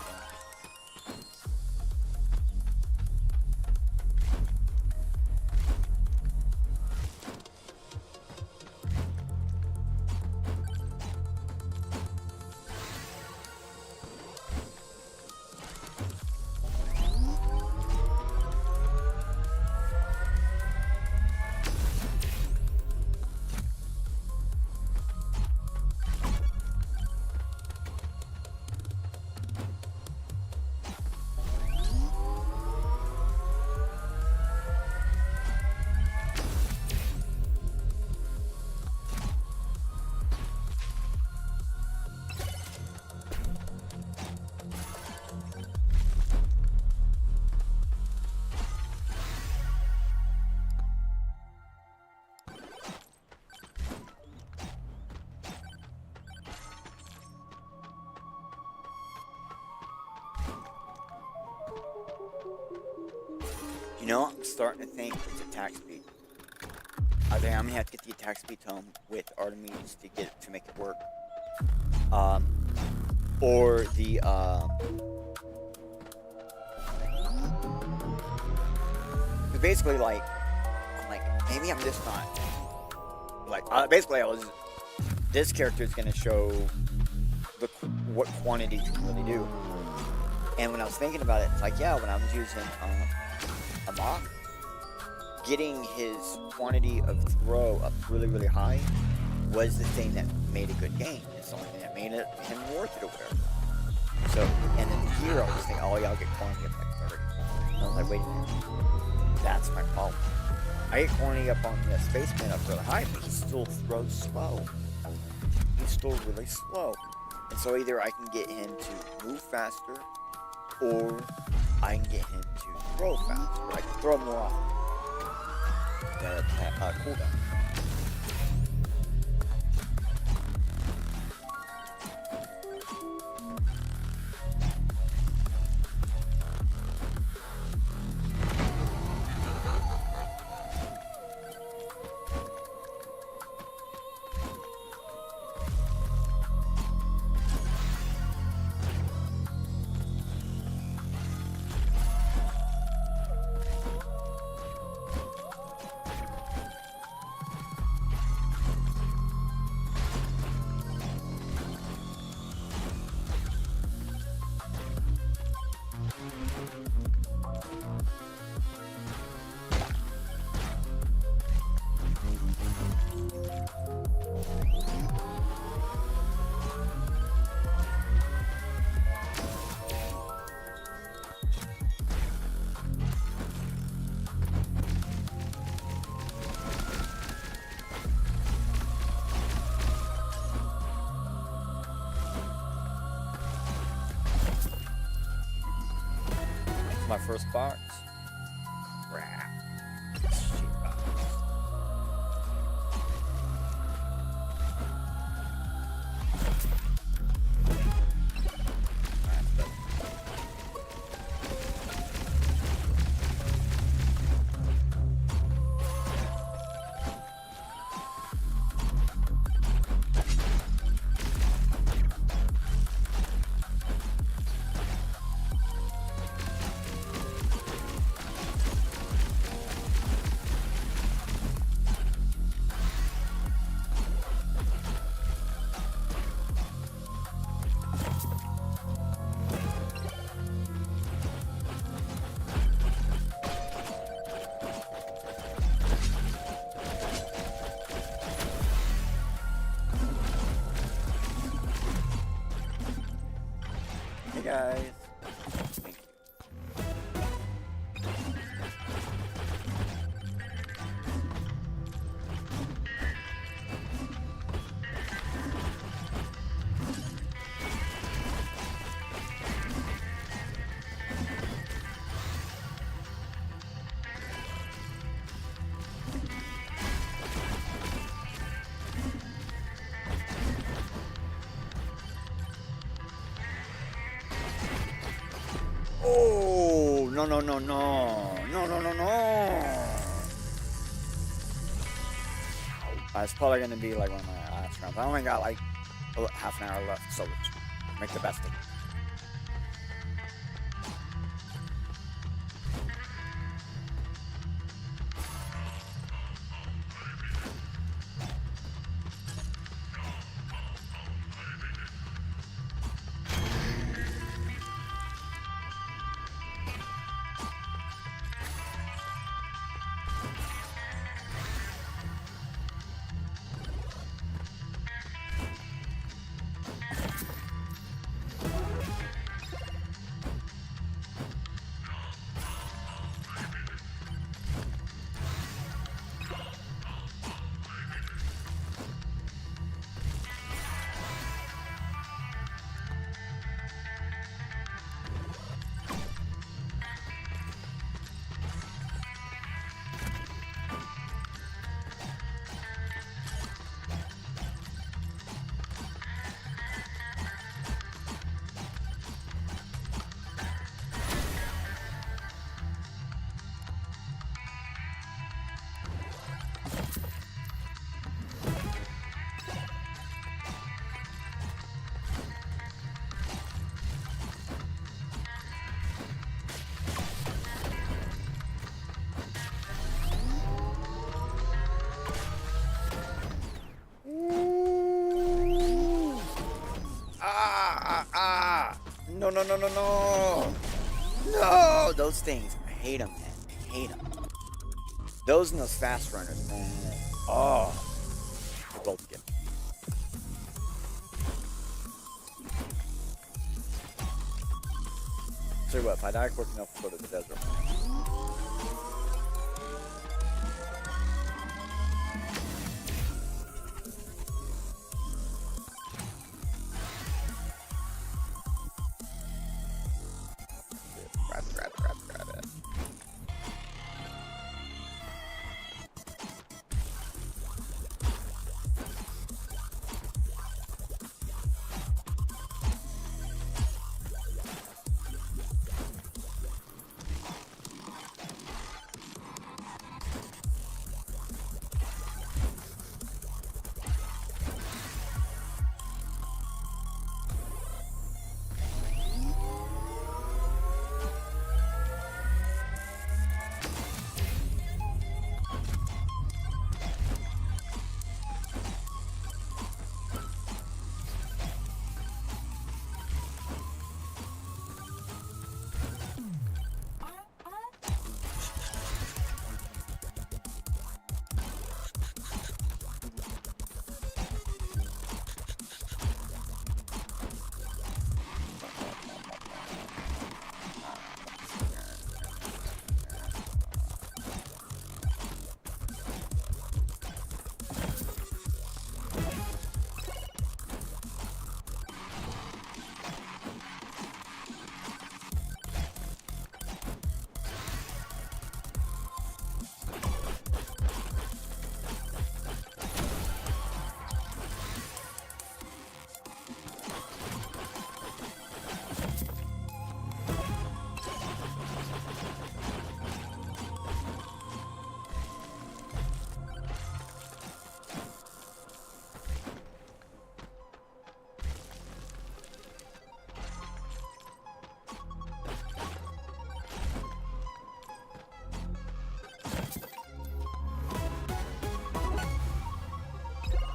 You know, I'm starting to think it's attack speed. I think I'm gonna have to get the attack speed tome with Artemis to make it work. Or the basically like I'm like maybe I'm just not like basically this character is gonna show what quantity you can really do. And when I was thinking about it, it's like yeah, when I was using a mock, getting his quantity of throw up really high was the thing that made a good game. It's the only thing that made him worth it or whatever. So, and then the hero was thinking, oh yeah, I'll get quantity up like 30. And I was like, wait a minute, that's my problem. I get quantity up on the spaceman up really high, but he still throws slow. He's still really slow. And so either I can get him to move faster, or I can get him to throw faster. I can throw more often. That cooldown. My first box. Crap. Shit box. no, no, no, no. No, no, no, no. It's probably going to be like one of my last rounds. I only got like half an hour left, so let's make the best of it. No, no, no, no, no. No, those things. I hate them, man. I hate them. Those and those fast runners, man. Oh, they both get me. Tell you what, if I die quick enough to go to the desert. Grab it.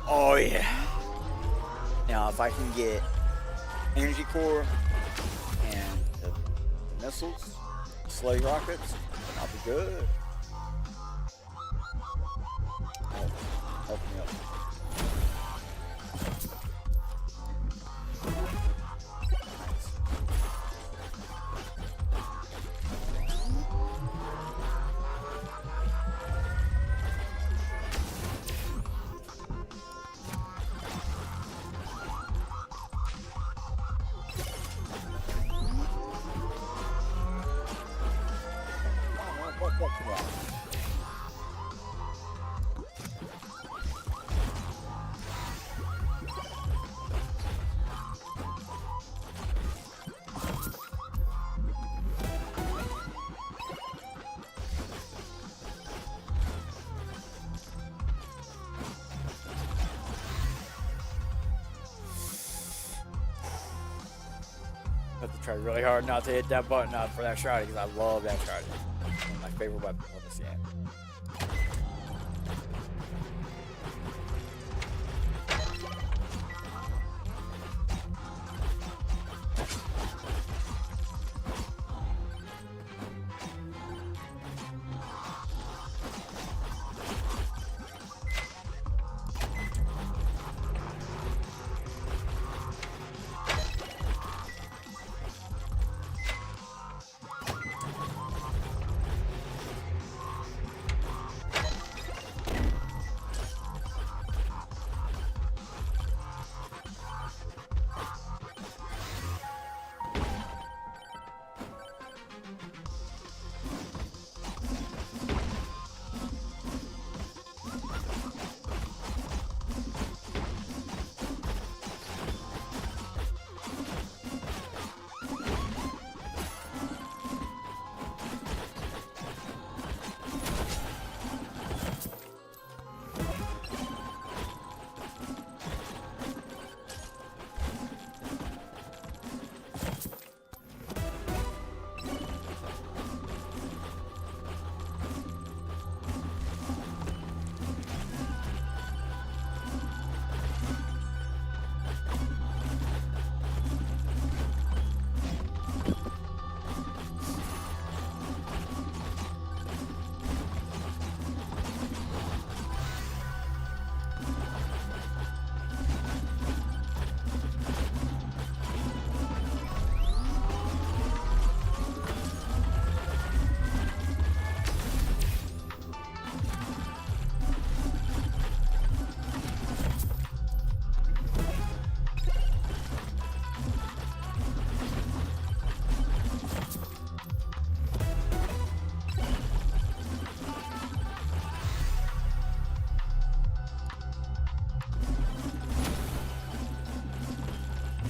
Oh yeah. Now if I can get energy core and the missiles, slug rockets, then I'll be good. Help me up. have to try really hard not to hit that button out for that shotty because I love that shotty. One of my favorite weapons on this game.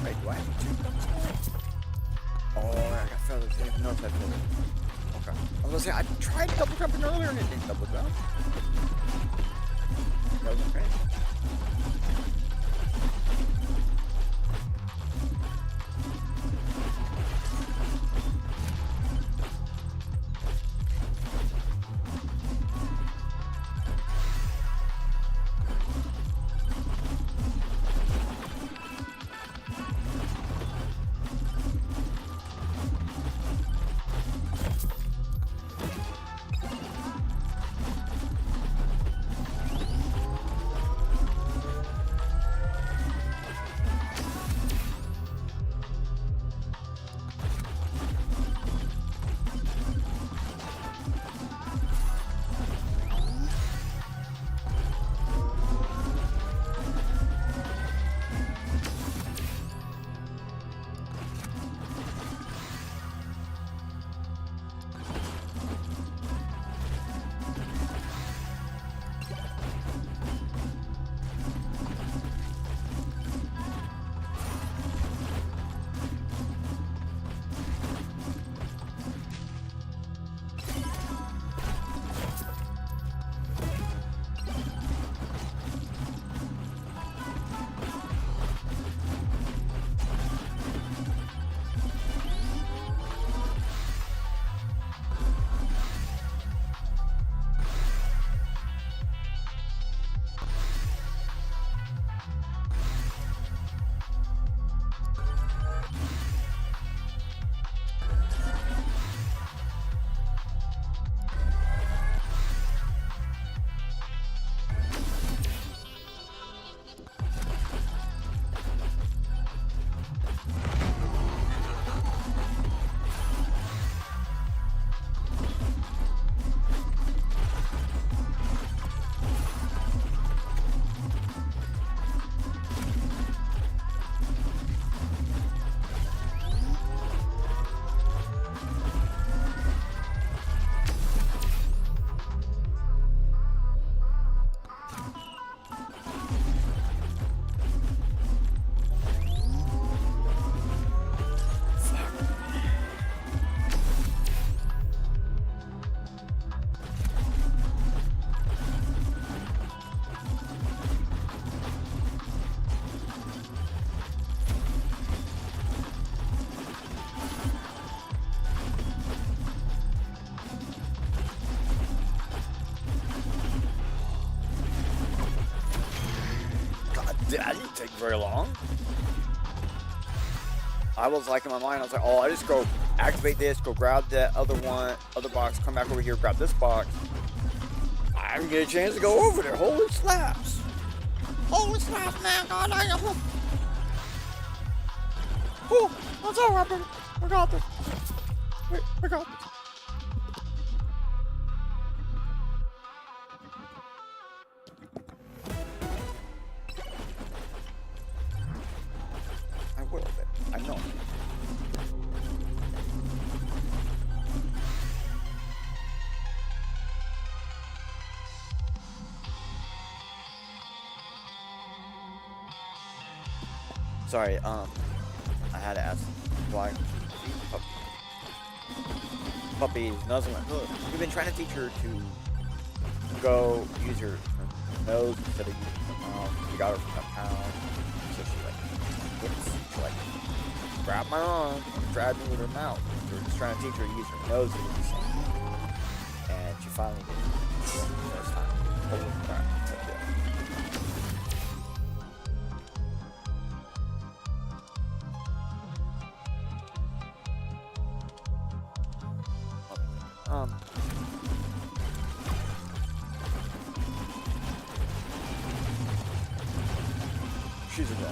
Wait, do I have two thumbs now? Oh, I got feathers. I didn't even know if I had feathers. Okay. I was gonna say, I tried double jumping earlier and it didn't double jump. That was okay. take very long. I was like in my mind, I was like, oh, I just go activate this, go grab that other box, come back over here, grab this box. I didn't get a chance to go over there. Holy slaps. Holy slaps, man. God, I am. Oh, that's all right, baby. We got this. We got this. I will, baby. I know. Sorry, I had to ask why puppy is nuzzling. Look, we've been trying to teach her to go use her nose instead of using her mouth. We got her from a pound, so she like grab my arm and grab me with her mouth. So we're just trying to teach her to use her nose to do something. And she finally did it for the first time. Holy crap. She's a girl.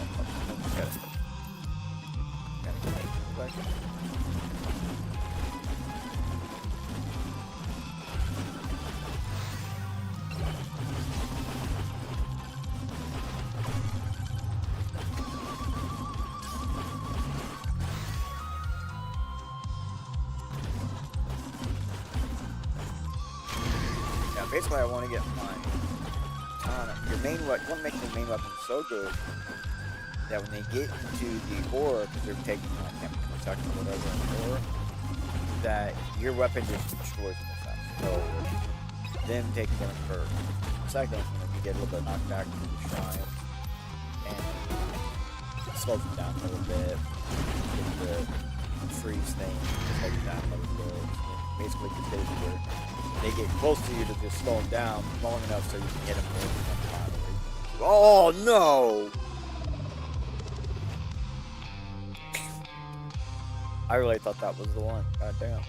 Yeah, basically I want to get my your main weapon. You want to make your main weapon so good that when they get into the aura, because they're taking I can't remember a second or whatever in the aura, that your weapon just destroys them fast. So them taking them first. Second, you get a little bit knocked back to the shrine and it slows them down a little bit. Get the freeze thing, slows them down a little bit. Basically, just hit it where they get close to you to just slow them down long enough so you can hit them more. Oh no! I really thought that was the one. God damn.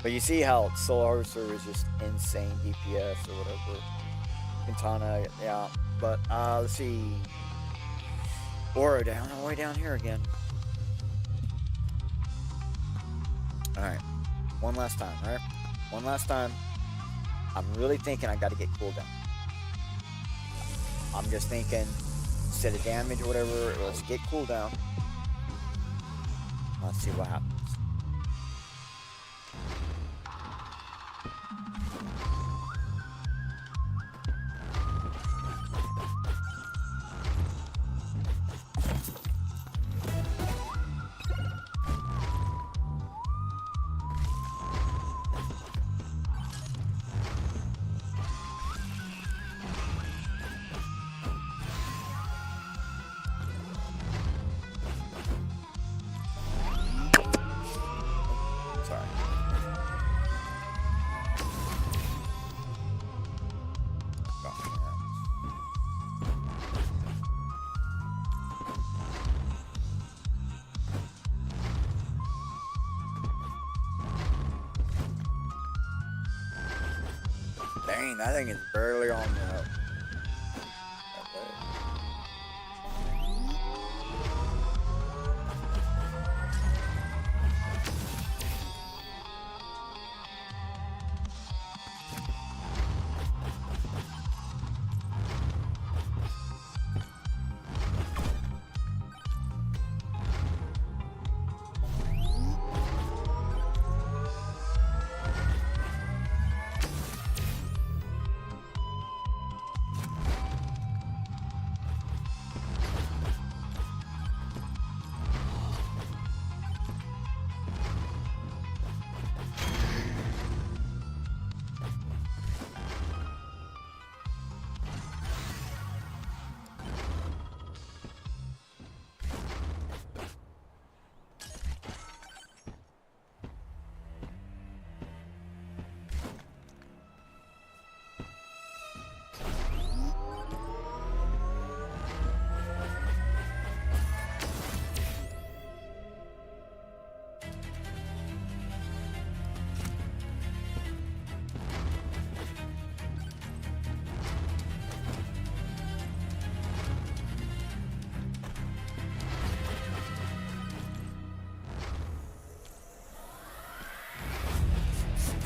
But you see how Soul Harvester is just insane DPS or whatever. Quintana, yeah. But let's see. Aura down, all the way down here again. Alright. One last time, alright? One last time. I'm really thinking I gotta get cooldown. I'm just thinking, instead of damage or whatever, let's get cooldown. Let's see what happens. Dang, that thing is barely on the...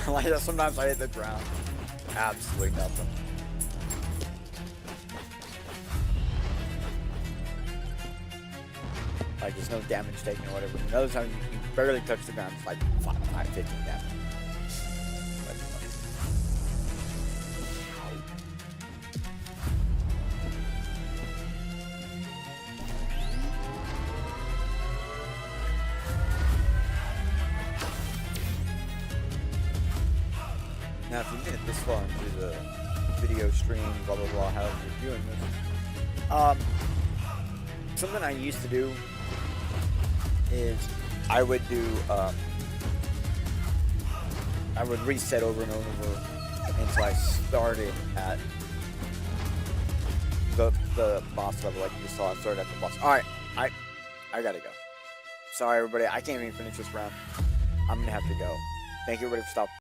Like sometimes I hit the ground. Absolutely nothing. Like there's no damage taken or whatever. Another time you barely touch the ground, it's like 15 damage. But, now, if you made it this far into the video stream, blah blah blah, however you're viewing this, something I used to do is I would do I would reset over and over until I started at the boss level. Like you just saw, I started at the boss. All right, I gotta go. Sorry everybody, I can't even finish this round. I'm gonna have to go. Thank you everybody for stopping.